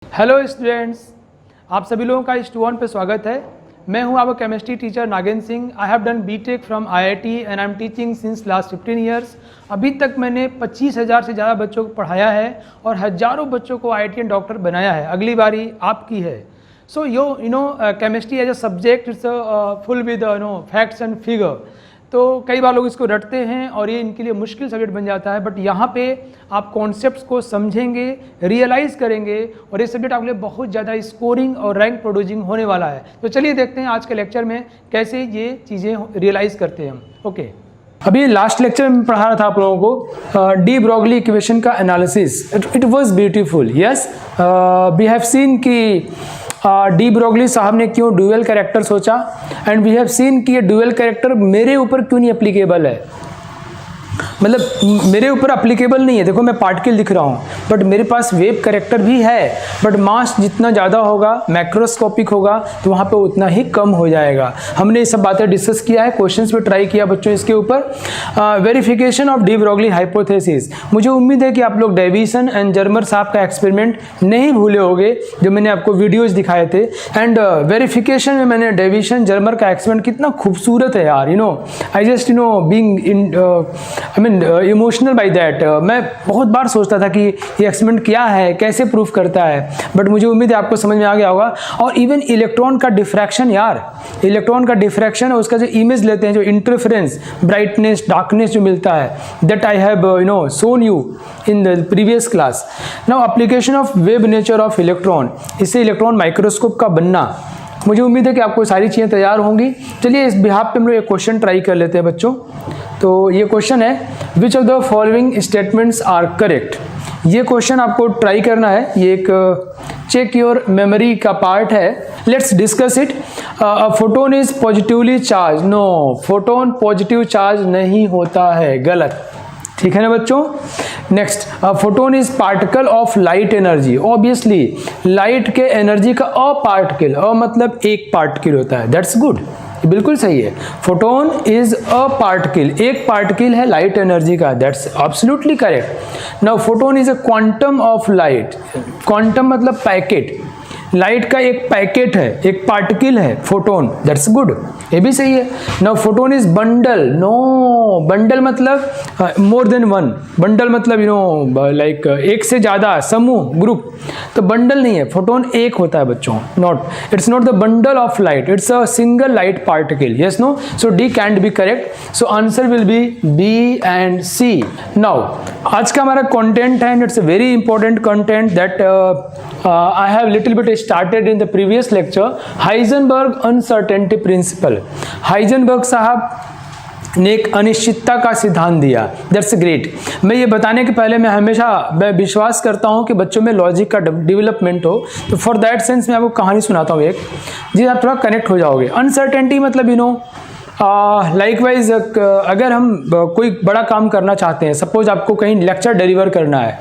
Hello students, आप सभी लोगों का इस टू पे स्वागत है। मैं हूं आपका chemistry teacher Nagendra Singh. I have done BTech from IIT and I am teaching since last 15 years. अभी तक मैंने 25,000 से ज़्यादा बच्चों को पढ़ाया है और हज़ारों बच्चों को आईआईटीएन डॉक्टर बनाया है। अगली बारी आपकी है। So you know chemistry as a subject it's full with facts and figure. तो कई बार लोग इसको रटते हैं और ये इनके लिए मुश्किल सब्जेक्ट बन जाता है, बट यहाँ पे आप कॉन्सेप्ट्स को समझेंगे, रियलाइज़ करेंगे और ये सब्जेक्ट आपके लिए बहुत ज़्यादा स्कोरिंग और रैंक प्रोड्यूसिंग होने वाला है। तो चलिए देखते हैं आज के लेक्चर में कैसे ये चीज़ें रियलाइज़ करते हैं हम। ओके, अभी लास्ट लेक्चर में पढ़ा रहा था आप लोगों को डी ब्रोगली इक्वेशन का analysis. It was beautiful. Yes, we have seen कि डी ब्रोगली साहब ने क्यों ड्यूअल कैरेक्टर सोचा एंड वी हैव सीन कि ये ड्यूअल कैरेक्टर मेरे ऊपर क्यों नहीं एप्लीकेबल है। मतलब मेरे ऊपर एप्लीकेबल नहीं है। देखो मैं पार्टिकल लिख रहा हूँ बट मेरे पास वेव कैरेक्टर भी है, बट मास जितना ज़्यादा होगा, मैक्रोस्कोपिक होगा, तो वहाँ पे उतना ही कम हो जाएगा। हमने ये सब बातें डिस्कस किया है, क्वेश्चंस भी ट्राई किया बच्चों इसके ऊपर। Verification of de Broglie hypothesis. मुझे उम्मीद है कि आप लोग डेविसन एंड जर्मर साहब का एक्सपेरिमेंट नहीं भूले होंगे जो मैंने आपको वीडियोज़ दिखाए थे। एंड वेरिफिकेशन में मैंने डेविसन जर्मर का एक्सपेरिमेंट कितना खूबसूरत है यार। I just being in emotional by that. मैं बहुत बार सोचता था कि ये एक्सपेरिमेंट क्या है, कैसे प्रूफ करता है, बट मुझे उम्मीद है आपको समझ में आ गया होगा। और इवन इलेक्ट्रॉन का डिफ्रैक्शन यार, इलेक्ट्रॉन का डिफ्रैक्शन, उसका जो इमेज लेते हैं, जो इंटरफेरेंस, ब्राइटनेस, डार्कनेस जो मिलता है, that I have shown you in the previous class. Now application of wave nature of electron, इससे इलेक्ट्रॉन माइक्रोस्कोप का बनना। मुझे उम्मीद है कि आपको सारी चीज़ें तैयार होंगी। चलिए इस बिहाफ पे हम लोग एक क्वेश्चन ट्राई कर लेते हैं बच्चों। तो ये क्वेश्चन है, which of the following statements are correct. ये क्वेश्चन आपको ट्राई करना है। ये एक चेक योर मेमोरी का पार्ट है। Let's discuss it. Photon is positively charge. No, photon positive charge नहीं होता है, गलत। ठीक है ना बच्चों। Next, photon is particle of light energy. Obviously light के एनर्जी का अ पार्टिकल, अ मतलब एक पार्टिकल होता है। दैट्स गुड, बिल्कुल सही है। फोटोन इज अ पार्टिकल, एक पार्टिकल है लाइट एनर्जी का। That's absolutely correct. Now photon is a quantum of light. Quantum मतलब पैकेट, लाइट का एक पैकेट है, एक पार्टिकल है फोटोन। दैट्स गुड, ये भी सही है। Now photon is bundle. No, bundle मतलब मोर देन वन। बंडल मतलब लाइक एक से ज़्यादा, समूह, ग्रुप। तो बंडल नहीं है, फोटोन एक होता है बच्चों। Not, it's not the bundle of light, it's a single light particle. Yes, no, so D can't be correct. So answer will be B and C. Now आज का हमारा कंटेंट है, it's a very important content that I have little bit started in the previous lecture, Heisenberg uncertainty principle। Heisenberg साहब ने एक अनिश्चितता का सिद्धांत दिया। That's great. मैं ये बताने के पहले मैं विश्वास करता हूँ कि बच्चों में लॉजिक का डेवलपमेंट हो, तो फॉर दैट सेंस मैं आपको कहानी सुनाता हूँ एक, जी आप थोड़ा कनेक्ट हो जाओगे। अनसर्टेनिटी मतलब लाइकवाइज अगर हम कोई बड़ा काम करना चाहते हैं, सपोज आपको कहीं लेक्चर डिलीवर करना है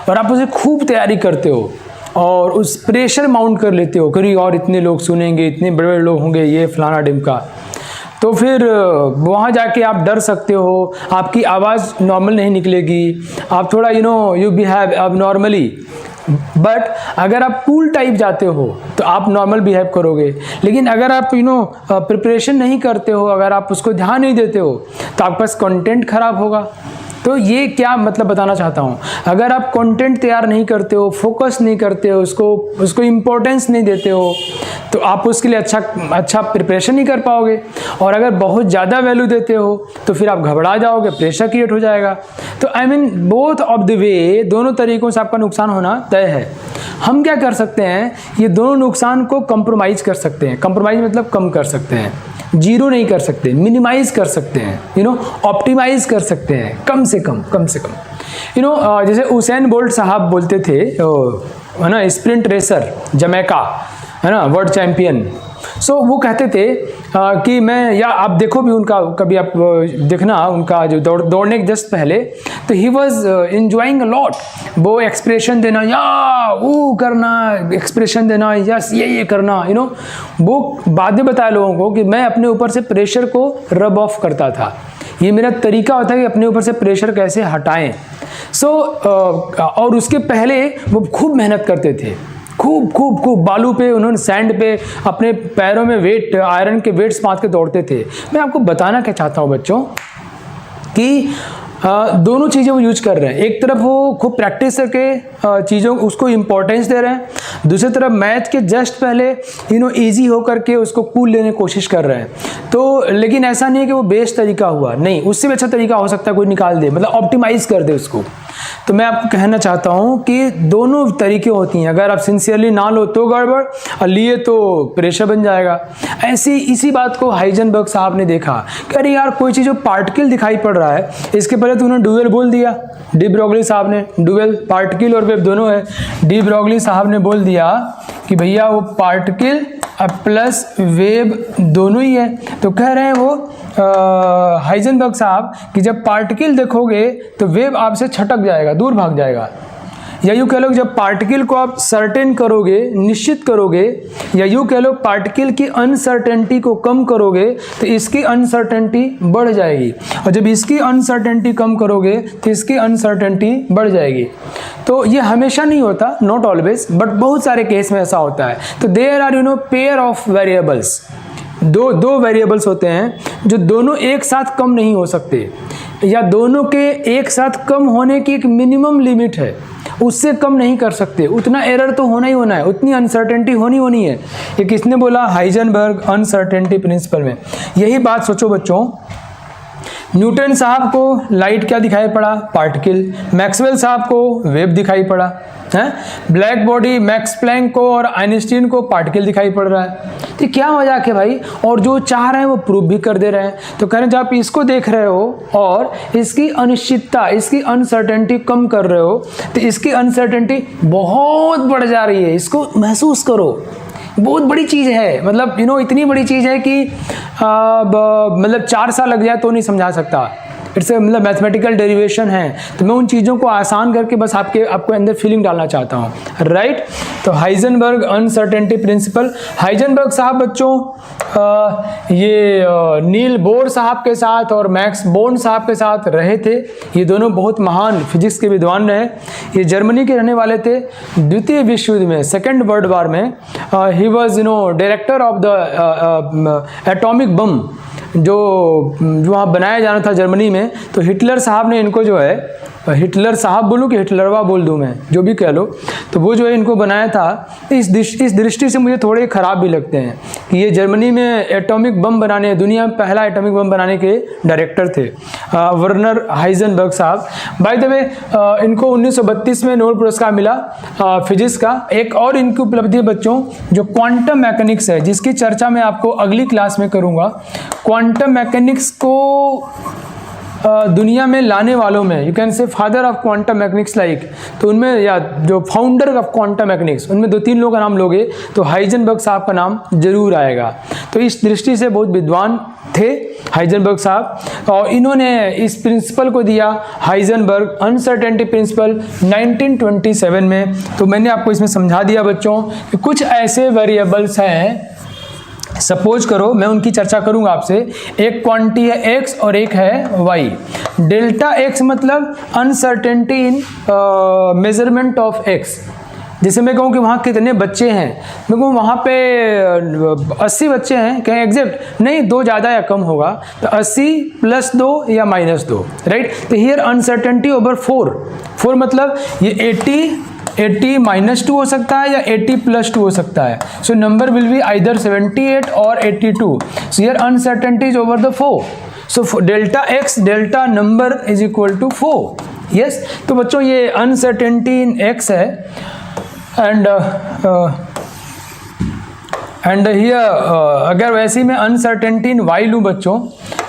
और आप उसे खूब तैयारी करते हो और उस प्रेशर माउंट कर लेते हो, करीब और इतने लोग सुनेंगे, इतने बड़े बड़े लोग होंगे, ये फलाना डिमका, तो फिर वहाँ जाके आप डर सकते हो, आपकी आवाज़ नॉर्मल नहीं निकलेगी, आप थोड़ा यू बिहेव अब नॉर्मली। बट अगर आप कूल टाइप जाते हो तो आप नॉर्मल बिहेव करोगे। लेकिन अगर आप प्रिपरेशन नहीं करते हो, अगर आप उसको ध्यान नहीं देते हो, तो आपके पास कंटेंट खराब होगा। तो ये क्या मतलब बताना चाहता हूँ, अगर आप कंटेंट तैयार नहीं करते हो, फोकस नहीं करते हो, उसको इम्पोर्टेंस नहीं देते हो, तो आप उसके लिए अच्छा प्रिपरेशन नहीं कर पाओगे। और अगर बहुत ज़्यादा वैल्यू देते हो तो फिर आप घबरा जाओगे, प्रेशर क्रिएट हो जाएगा। तो I mean both of the way, दोनों तरीक़ों से आपका नुकसान होना तय है। हम क्या कर सकते हैं, ये दोनों नुकसान को कंप्रोमाइज़ कर सकते हैं। कंप्रोमाइज़ मतलब कम कर सकते हैं, जीरो नहीं कर सकते, मिनिमाइज कर सकते हैं, ऑप्टिमाइज कर सकते हैं, कम से कम। जैसे उसैन बोल्ट साहब बोलते थे, है ना, स्प्रिंट रेसर, जमैका, है ना, वर्ल्ड चैंपियन। सो वो कहते थे कि मैं, या आप देखो भी उनका, कभी आप देखना उनका जो दौड़ने के जस्ट पहले, तो he was enjoying a lot. वो एक्सप्रेशन देना, या वो करना, एक्सप्रेशन देना, यस ये करना, वो बाद में बताया लोगों को कि मैं अपने ऊपर से प्रेशर को रब ऑफ करता था। ये मेरा तरीका होता है कि अपने ऊपर से प्रेशर कैसे हटाएं। और उसके पहले वो खूब मेहनत करते थे, खूब खूब खूब बालू पे, उन्होंने सैंड पे अपने पैरों में वेट, आयरन के वेट्स बांध के दौड़ते थे। मैं आपको बताना क्या चाहता हूँ बच्चों कि दोनों चीज़ें वो यूज कर रहे हैं। एक तरफ वो खूब प्रैक्टिस करके चीज़ों उसको इम्पोर्टेंस दे रहे हैं, दूसरी तरफ मैथ के जस्ट पहले इजी हो करके उसको कूल लेने की कोशिश कर रहे हैं। तो लेकिन ऐसा नहीं है कि वो बेस्ट तरीका हुआ, नहीं, उससे भी अच्छा तरीका हो सकता है कोई निकाल दे, मतलब ऑप्टिमाइज कर दे उसको। तो मैं आपको कहना चाहता हूँ कि दोनों तरीके होती हैं, अगर आप सिंसियरली ना लो तो गड़बड़, और लिए तो प्रेशर बन जाएगा। ऐसी इसी बात को हाइजेनबर्ग साहब ने देखा कि अरे यार कोई चीज़ जो पार्टिकल दिखाई पड़ रहा है, इसके पहले तो उन्होंने डुअल बोल दिया, डी ब्रोगली साहब ने, डुअल पार्टिकल और वेव दोनों है। डी ब्रोगली साहब ने बोल दिया कि भैया वो पार्टिकल प्लस वेव दोनों ही है। तो कह रहे हैं वो हाइजेनबर्ग साहब कि जब पार्टिकल देखोगे तो वेव आपसे छटक जाएगा, दूर भाग जाएगा। या यूँ कह लो जब पार्टिकल को आप सर्टेन करोगे, निश्चित करोगे, या यूँ कह लो पार्टिकल की अनसर्टेनिटी को कम करोगे तो इसकी अनसर्टेनिटी बढ़ जाएगी, और जब इसकी अनसर्टेनिटी कम करोगे तो इसकी अनसर्टेनिटी बढ़ जाएगी। तो ये हमेशा नहीं होता, नॉट ऑलवेज, बट बहुत सारे केस में ऐसा होता है। तो there are pair of variables, दो वेरिएबल्स होते हैं जो दोनों एक साथ कम नहीं हो सकते, या दोनों के एक साथ कम होने की एक मिनिमम लिमिट है, उससे कम नहीं कर सकते। उतना एरर तो होना ही होना है, उतनी अनसर्टेनिटी होनी है। ये किसने बोला? हाइजेनबर्ग अनसर्टेनिटी प्रिंसिपल में। यही बात सोचो बच्चों, न्यूटन साहब को लाइट क्या दिखाई पड़ा? पार्टिकल। मैक्सवेल साहब को वेव दिखाई पड़ा है। ब्लैक बॉडी मैक्स प्लैंक को और आइंस्टीन को पार्टिकल दिखाई पड़ रहा है। तो क्या मजाक है भाई, और जो चाह रहे हैं वो प्रूव भी कर दे रहे हैं। तो कह रहे हैं जब आप इसको देख रहे हो और इसकी अनिश्चितता, इसकी अनसर्टेनिटी कम कर रहे हो, तो इसकी अनसर्टेनिटी बहुत बढ़ जा रही है। इसको महसूस करो, बहुत बड़ी चीज़ है, मतलब इतनी बड़ी चीज़ है कि मतलब 4 साल लग जाए तो नहीं समझा सकता। इट्स मतलब मैथमेटिकल डेरिवेशन है। तो मैं उन चीज़ों को आसान करके बस आपको अंदर फीलिंग डालना चाहता हूँ, राइट। तो हाइजेनबर्ग अनसर्टेनिटी प्रिंसिपल, हाइजेनबर्ग साहब बच्चों ये नील बोर साहब के साथ और मैक्स बोर्न साहब के साथ रहे थे। ये दोनों बहुत महान फिजिक्स के विद्वान रहे। ये जर्मनी के रहने वाले थे। द्वितीय विश्व युद्ध में, सेकेंड वर्ल्ड वार में he was director of the atomic bomb जो वहाँ बनाया जाना था जर्मनी में। तो हिटलर साहब ने इनको जो है, हिटलर साहब बोलूँ कि हिटलरवा बोल दूँ मैं, जो भी कह लो, तो वो जो है इनको बनाया था। इस दृष्टि से मुझे थोड़े ख़राब भी लगते हैं कि ये जर्मनी में एटॉमिक बम बनाने, दुनिया में पहला एटॉमिक बम बनाने के डायरेक्टर थे वर्नर हाइजेनबर्ग साहब। बाय द वे इनको 1932 में नोबेल पुरस्कार मिला फिजिक्स का। एक और इनकी उपलब्धि है बच्चों, जो क्वांटम मैकेनिक्स है, जिसकी चर्चा मैं आपको अगली क्लास में करूँगा। क्वांटम मैकेनिक्स को दुनिया में लाने वालों में यू कैन से father of quantum mechanics like, तो उनमें, या जो फाउंडर ऑफ क्वांटम मैकेनिक्स, उनमें 2-3 लोगों का नाम लोगे तो हाइजेनबर्ग साहब का नाम जरूर आएगा। तो इस दृष्टि से बहुत विद्वान थे हाइजेनबर्ग साहब, और इन्होंने इस प्रिंसिपल को दिया, हाइजेनबर्ग अनसर्टेनिटी प्रिंसिपल, 1927 में। तो मैंने आपको इसमें समझा दिया बच्चों कि कुछ ऐसे वेरिएबल्स हैं, सपोज करो मैं उनकी चर्चा करूंगा आपसे। एक क्वांटिटी है x और एक है y। डेल्टा x मतलब uncertainty in measurement of x। जैसे मैं कहूँ कि वहाँ कितने बच्चे हैं, मैं कहूँ वहाँ पे 80 बच्चे हैं, कहीं एग्जैक्ट नहीं, 2 ज़्यादा या कम होगा, तो 80 + 2 या -2, राइट। तो हियर अनसर्टेनिटी ओवर 4 मतलब ये 80 -2 हो सकता है या 80 + 2 हो सकता है। So number will be either 78 और 82। So here uncertainty is over the 4। So delta x, delta number is equal to 4। Yes, तो बच्चों ये अनसर्टेनिटी इन x है, एंड हियर अगर वैसे ही मैं अनसर्टेनिटी इन y लूँ बच्चों,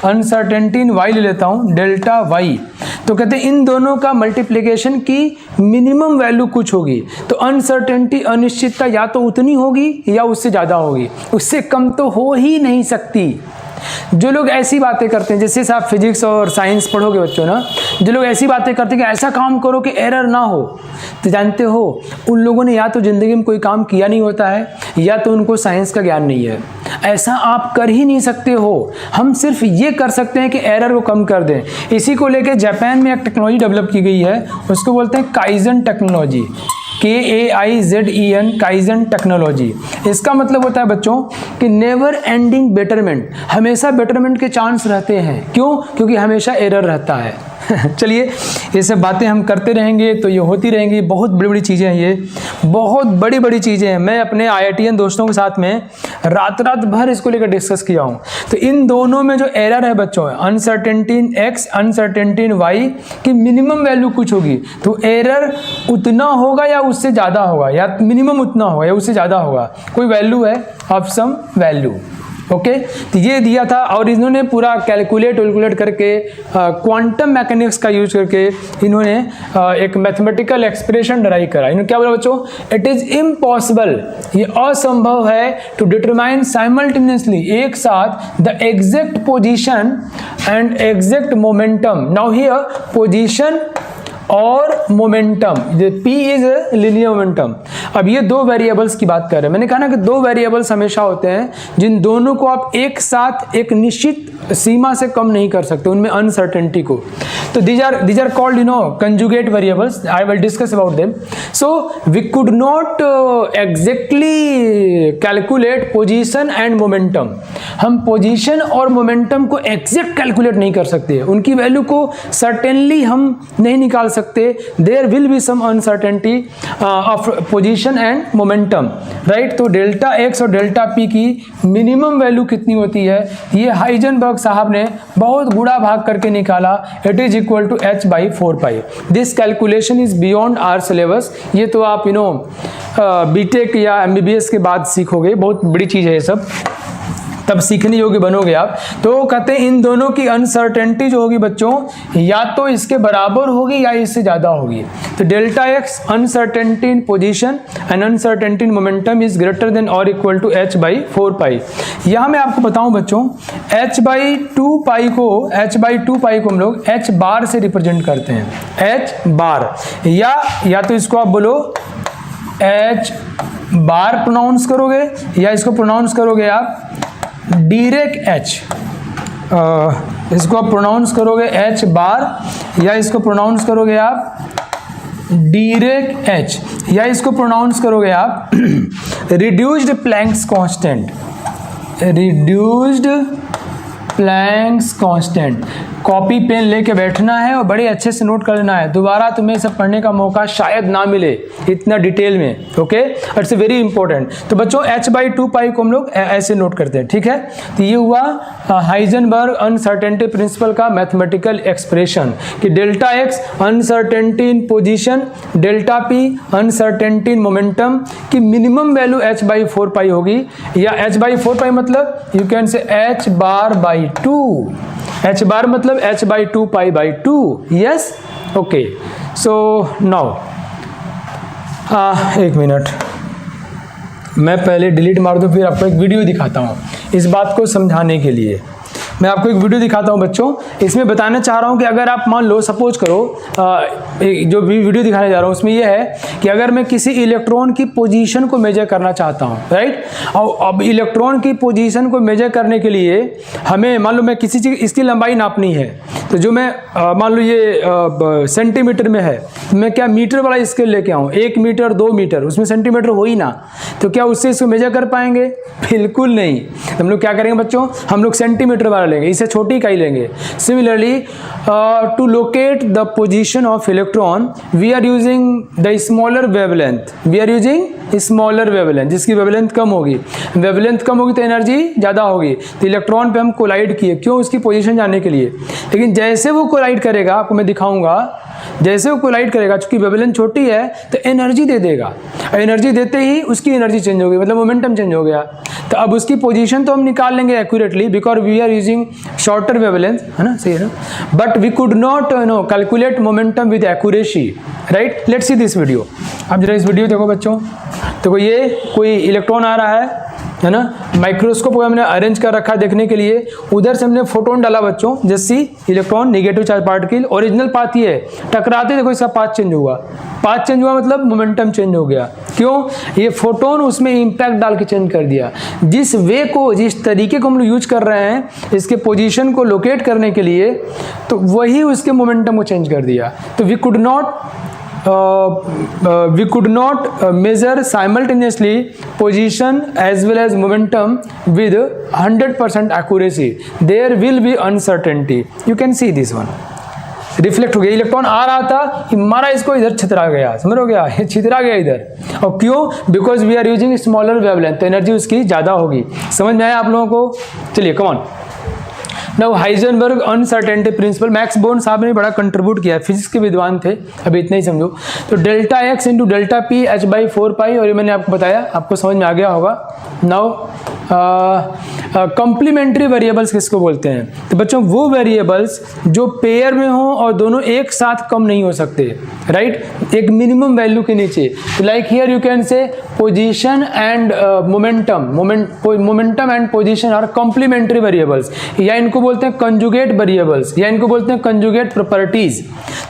अनसर्टेनिटी इन y ले लेता हूँ, डेल्टा y, तो कहते हैं इन दोनों का मल्टीप्लिकेशन की मिनिमम वैल्यू कुछ होगी। तो अनसर्टेनिटी, अनिश्चितता या तो उतनी होगी या उससे ज़्यादा होगी, उससे कम तो हो ही नहीं सकती। जो लोग ऐसी बातें करते हैं, जैसे आप फिजिक्स और साइंस पढ़ोगे बच्चों ना, जो लोग ऐसी बातें करते हैं कि ऐसा काम करो कि एरर ना हो, तो जानते हो उन लोगों ने या तो ज़िंदगी में कोई काम किया नहीं होता है, या तो उनको साइंस का ज्ञान नहीं है। ऐसा आप कर ही नहीं सकते हो। हम सिर्फ ये कर सकते हैं कि एरर को कम कर दें। इसी को लेकर जापान में एक टेक्नोलॉजी डेवलप की गई है, उसको बोलते हैं kaizen technology. KAIZEN, kaizen technology. इसका मतलब होता है बच्चों कि नेवर एंडिंग बेटरमेंट, हमेशा बेटरमेंट के चांस रहते हैं। क्यों? क्योंकि हमेशा एरर रहता है। चलिए ये सब बातें हम करते रहेंगे तो ये होती रहेंगी। बहुत बड़ी बड़ी चीज़ें हैं, ये बहुत बड़ी बड़ी चीज़ें हैं। मैं अपने IITian दोस्तों के साथ में रात भर इसको लेकर डिस्कस किया हूँ। तो इन दोनों में जो एरर है बच्चों, uncertainty in x, uncertainty in y की मिनिमम वैल्यू कुछ होगी, तो एरर उतना होगा या उससे ज़्यादा होगा, या मिनिमम उतना होगा या उससे ज़्यादा होगा, कोई वैल्यू है ऑफ सम वैल्यू। ओके, तो ये दिया था और इन्होंने पूरा कैलकुलेट करके क्वांटम मैकेनिक्स का यूज करके इन्होंने एक मैथमेटिकल एक्सप्रेशन डराइव करा। इन्होंने क्या बोला बच्चों? इट इज इम्पॉसिबल, ये असंभव है, टू डिटरमाइन साइमल्टेनियसली, एक साथ, the exact position and exact momentum. Now here position और momentum, P is linear momentum. अब ये दो वेरिएबल्स की बात कर रहे हैं। मैंने कहा ना कि दो वेरिएबल्स हमेशा होते हैं जिन दोनों को आप एक साथ एक निश्चित सीमा से कम नहीं कर सकते, उनमें अनसर्टेनिटी को। तो these are called conjugate variables. I will discuss about them. So we could not exactly calculate position and momentum. हम पोजीशन और मोमेंटम को एग्जैक्ट कैलकुलेट नहीं कर सकते, उनकी वैल्यू को सर्टेनली हम नहीं निकाल सकते। There will be some uncertainty of position and momentum, right. तो डेल्टा एक्स और डेल्टा पी की मिनिमम वैल्यू कितनी होती है, ये हाइजेनबर्ग साहब ने बहुत गुणा भाग करके निकाला। It is equal to h/4π। This calculation is beyond our syllabus. ये तो आप बीटेक या MBBS के बाद सीखोगे, बहुत बड़ी चीज़ है ये सब, तब सीखने योग्य बनोगे आप। तो कहते हैं इन दोनों की अनसर्टेनिटी जो होगी बच्चों, या तो इसके बराबर होगी या इससे ज़्यादा होगी। तो delta x uncertainty in position and uncertainty in momentum is greater than और इक्वल टू h/4π। यहाँ मैं आपको बताऊँ बच्चों, h/2π को हम लोग h बार से रिप्रेजेंट करते हैं, h बार, या तो इसको आप बोलो h बार प्रोनाउंस करोगे, या इसको प्रोनाउंस करोगे आप डायरेक्ट h, इसको आप प्रोनाउंस करोगे h बार, या इसको प्रोनाउंस करोगे आप डायरेक्ट h, या इसको प्रोनाउंस करोगे आप reduced Planck's constant, reduced Planck's constant. Copy pen लेके बैठना है और बड़े अच्छे से नोट कर लेना है, दोबारा तुम्हें सब पढ़ने का मौका शायद ना मिले इतना डिटेल में। Okay, it's very important. तो बच्चों h/2π को हम लोग ऐसे नोट करते हैं, ठीक है। तो ये हुआ हाइजेनबर्ग अनसर्टेनिटी प्रिंसिपल का मैथमेटिकल एक्सप्रेशन कि delta x uncertainty in position, delta P uncertainty in momentum की मिनिमम वैल्यू h/4π होगी, या h/4π मतलब यू कैन से h/2, h बार मतलब h/2π/2। Yes, okay. So now एक मिनट, मैं पहले डिलीट मार दूं, फिर आपको एक वीडियो दिखाता हूं इस बात को समझाने के लिए। मैं आपको एक वीडियो दिखाता हूं बच्चों, इसमें बताना चाह रहा हूं कि अगर आप मान लो, सपोज करो जो वीडियो दिखाने जा रहा हूं उसमें यह है कि अगर मैं किसी इलेक्ट्रॉन की पोजीशन को मेजर करना चाहता हूं, राइट। और अब इलेक्ट्रॉन की पोजीशन को मेजर करने के लिए हमें, मान लो मैं किसी चीज़, इसकी लंबाई नापनी है, तो जो मैं मान लो ये सेंटीमीटर में है, तो मैं क्या मीटर वाला स्केल लेके आऊँ, 1 मीटर 2 मीटर, उसमें सेंटीमीटर हो ही ना, तो क्या उससे इसको मेजर कर पाएंगे? बिल्कुल नहीं। हम लोग क्या करेंगे बच्चों, हम लोग सेंटीमीटर वाला लेंगे, इससे छोटी इकाई लेंगे। Similarly to locate the position of electron we are using the smaller wavelength, we are using smaller wavelength, जिसकी वेवलेंथ कम होगी। वेवलेंथ कम होगी तो एनर्जी ज़्यादा होगी। तो इलेक्ट्रॉन पे हम कोलाइड किए, क्यों? उसकी पोजीशन जानने के लिए। लेकिन जैसे वो कोलाइड करेगा, आपको मैं दिखाऊंगा, जैसे वो कोलाइड करेगा, चूंकि वेवलेंथ छोटी है तो एनर्जी दे देगा, एनर्जी देते ही उसकी एनर्जी चेंज हो गई, मतलब मोमेंटम चेंज हो गया। तो अब उसकी पोजीशन तो हम निकाल लेंगे accurately, because we are using shorter wavelength, है ना, सही है ना, but we could not calculate momentum with accuracy, right. Let's see this video. अब जरा इस वीडियो देखो बच्चों, देखो ये कोई इलेक्ट्रॉन आ रहा है ना, माइक्रोस्कोप को हमने अरेंज कर रखा देखने के लिए, उधर से हमने फोटोन डाला बच्चों, जैसी electron negative charge particle, original path ये है, टकराते देखो इसका पाथ चेंज हुआ, पाथ चेंज हुआ मतलब मोमेंटम चेंज हो गया। क्यों? ये फोटोन उसमें इम्पैक्ट डाल के चेंज कर दिया। जिस वे को, जिस तरीके को हम लोग यूज कर रहे हैं इसके पोजीशन को लोकेट करने के लिए, तो वही उसके मोमेंटम को चेंज कर दिया। तो we could not we could not measure simultaneously position as well as momentum with 100% accuracy. There will be uncertainty. You can see this one. Reflect हो गया, इलेक्ट्रॉन आ रहा था कि मारा इसको, इधर छितरा गया, समझ हो गया, ये छितरा गया इधर। और क्यों? Because we are using smaller wavelength, तो एनर्जी उसकी ज़्यादा होगी। समझ में आया आप लोगों को? चलिए come on. Now Heisenberg uncertainty principle, Max Born साहब ने बड़ा कंट्रीब्यूट किया, फिजिक्स के विद्वान थे, अभी इतना ही समझो। तो delta x into delta P h/4π, और ये मैंने आपको बताया, आपको समझ में आ गया होगा। नाउ कॉम्प्लीमेंट्री वेरिएबल्स किसको बोलते हैं? तो बच्चों वो वेरिएबल्स जो पेयर में हो और दोनों एक साथ कम नहीं हो सकते, राइट, एक मिनिमम वैल्यू के नीचे। Like here you can say position and momentum and position are complementary variables, या इनको बोलते हैं कंजुगेट वेरिएबल्स, या इनको बोलते हैं कंजुगेट प्रॉपर्टीज।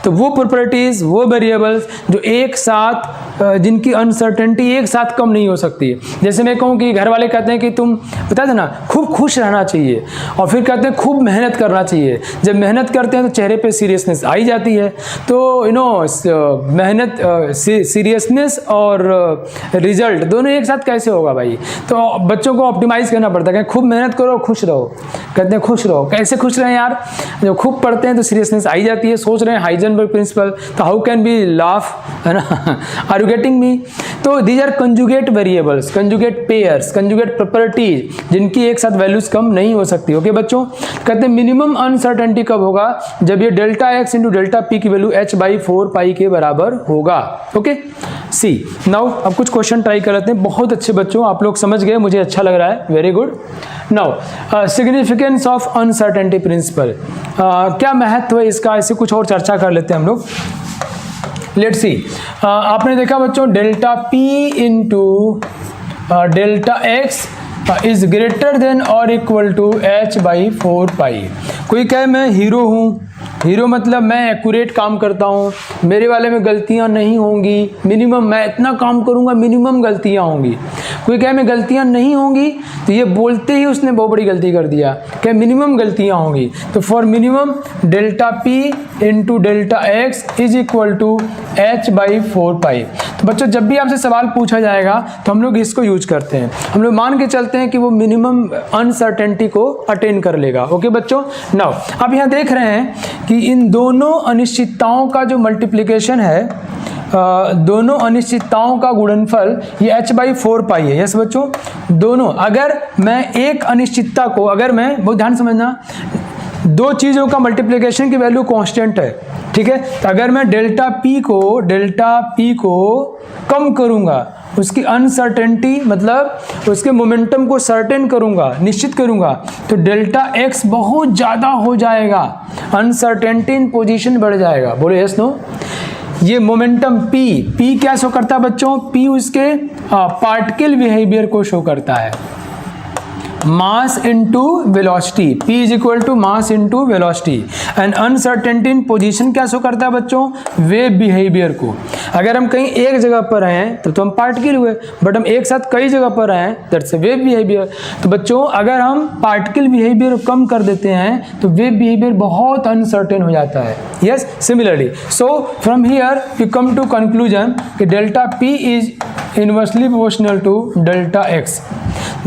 तो वो प्रॉपर्टीज, वो वेरिएबल्स जो एक साथ, जिनकी अनसर्टेनिटी एक साथ कम नहीं हो सकती। जैसे मैं कहूँ कि घर वाले कहते हैं कि तुम बता देना खूब खुश रहना चाहिए, और फिर कहते हैं खूब मेहनत करना चाहिए। जब मेहनत करते हैं तो चेहरे पे सीरियसनेस आई जाती है। तो मेहनत, सीरियसनेस और रिजल्ट दोनों एक साथ कैसे होगा भाई? तो बच्चों को ऑप्टिमाइज करना पड़ता है, खूब मेहनत करो, खुश रहो। कहते हैं खुश रहो, कैसे खुश रहें यार? जब खूब पढ़ते हैं तो सीरियसनेस आई जाती है। सोच रहे हैं हाइजेनबर्ग प्रिंसिपल, तो हाउ कैन बी लाफ, है ना? Are you getting me? तो these are conjugate variables, conjugate pairs, conjugate properties, जिनकी एक साथ वैल्यूज कम नहीं हो सकती। ओके बच्चों, कहते हैं मिनिमम अनसर्टेनिटी कब होगा? जब ये delta x into delta p की वैल्यू h/4π के बराबर होगा। ओके, सी नाउ अब कुछ क्वेश्चन ट्राई कर लेते हैं। बहुत अच्छे बच्चों, आप लोग समझ गए, मुझे अच्छा लग रहा है, very good. Now significance of uncertainty principle, क्या महत्व है इसका, ऐसे कुछ और चर्चा कर लेते हैं हम लोग। लेट्स सी, आपने देखा बच्चों delta P into delta x is greater than और इक्वल टू h/4π। कोई कहे मैं हीरो हूँ, हीरो मतलब मैं एक्यूरेट काम करता हूँ, मेरे वाले में गलतियाँ नहीं होंगी, मिनिमम मैं इतना काम करूँगा, मिनिमम गलतियाँ होंगी। कोई कहे मैं गलतियाँ नहीं होंगी, तो ये बोलते ही उसने बहुत बड़ी गलती कर दिया, क्या मिनिमम गलतियाँ होंगी। तो for minimum delta P into delta x is equal to h/4π। तो बच्चों जब भी आपसे सवाल पूछा जाएगा तो हम लोग इसको यूज करते हैं, हम लोग मान के चलते हैं कि वो मिनिमम अनसर्टेनिटी को अटेन कर लेगा। ओके बच्चों, नाउ अब यहाँ देख रहे हैं कि इन दोनों अनिश्चितताओं का जो मल्टीप्लिकेशन है, दोनों अनिश्चितताओं का गुणनफल ये h/4π है। यस बच्चों, दोनों, अगर मैं एक अनिश्चितता को, अगर मैं, बहुत ध्यान समझना, दो चीज़ों का मल्टीप्लिकेशन की वैल्यू कांस्टेंट है, ठीक है। तो अगर मैं डेल्टा पी को कम करूंगा, उसकी अनसर्टेनिटी मतलब उसके मोमेंटम को सर्टेन करूंगा, निश्चित करूंगा, तो डेल्टा एक्स बहुत ज़्यादा हो जाएगा, अनसर्टेनिटी इन पोजीशन बढ़ जाएगा। बोलो यस नो। ये मोमेंटम पी क्या शो करता है बच्चों? पी उसके पार्टिकल बिहेवियर को शो करता है, mass into velocity, P is equal to mass into velocity. And uncertainty in position क्या शो करता है बच्चों? वेव बिहेवियर को। अगर हम कहीं एक जगह पर हैं तो हम पार्टिकल हुए, बट हम एक साथ कई जगह पर हैं, दैट्स वेव बिहेवियर। तो बच्चों अगर हम पार्टिकल बिहेवियर कम कर देते हैं तो वेव बिहेवियर बहुत अनसर्टेन हो जाता है। Yes, similarly so from here you come to conclusion कि delta P is inversely proportional to delta x.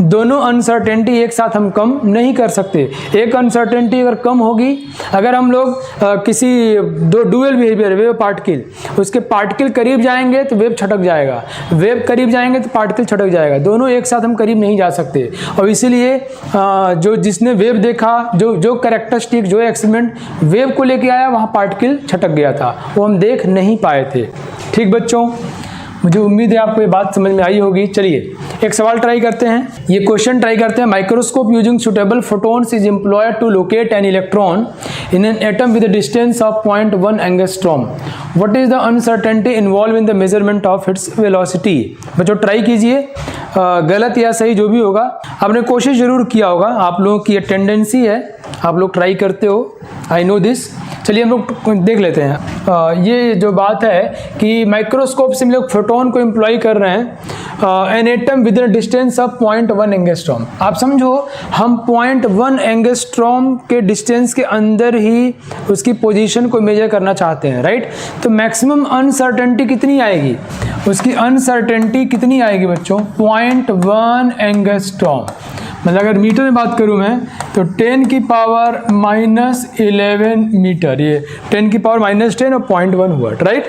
दोनों अनसर्टेनिटी एक साथ हम कम नहीं कर सकते। एक अनसर्टेनिटी अगर कम होगी, अगर हम लोग किसी दो डुअल बिहेवियर वेव पार्टिकल, उसके पार्टिकल करीब जाएंगे तो वेव छटक जाएगा, वेव करीब जाएंगे तो पार्टिकल छटक जाएगा, दोनों एक साथ हम करीब नहीं जा सकते। और इसीलिए जो जिसने वेव देखा, जो कैरेक्टरिस्टिक, जो एक्सपेरिमेंट वेव को लेके आया, वहाँ पार्टिकल छटक गया था, वो हम देख नहीं पाए थे। ठीक बच्चों, मुझे उम्मीद है आपको ये बात समझ में आई होगी। चलिए एक सवाल ट्राई करते हैं, ये क्वेश्चन ट्राई करते हैं। Microscope using suitable photons is employed to locate an electron in an atom with a distance of 0.1 angstrom. What is the uncertainty involve in the measurement of its velocity. बच्चों try कीजिए, गलत या सही जो भी होगा, आपने कोशिश जरूर किया होगा, आप लोगों की ये टेंडेंसी है आप लोग ट्राई करते हो, आई नो दिस। चलिए हम लोग देख लेते हैं। ये जो बात है कि माइक्रोस्कोप से हम लोग फोटोन को एम्प्लॉय कर रहे हैं, N atom with in distance of 0.1 angstrom. आप समझो हम 0.1 एंगस्ट्रॉम के डिस्टेंस के अंदर ही उसकी पोजीशन को मेजर करना चाहते हैं, राइट। तो मैक्सिमम अनसर्टेनिटी कितनी आएगी, उसकी अनसर्टेनिटी कितनी आएगी बच्चों, 0.1 एंगस्ट्रॉम। मतलब अगर मीटर में बात करूं मैं तो 10 की पावर -11 मीटर, ये 10 की पावर -10 और 0.1 हुआ, राइट।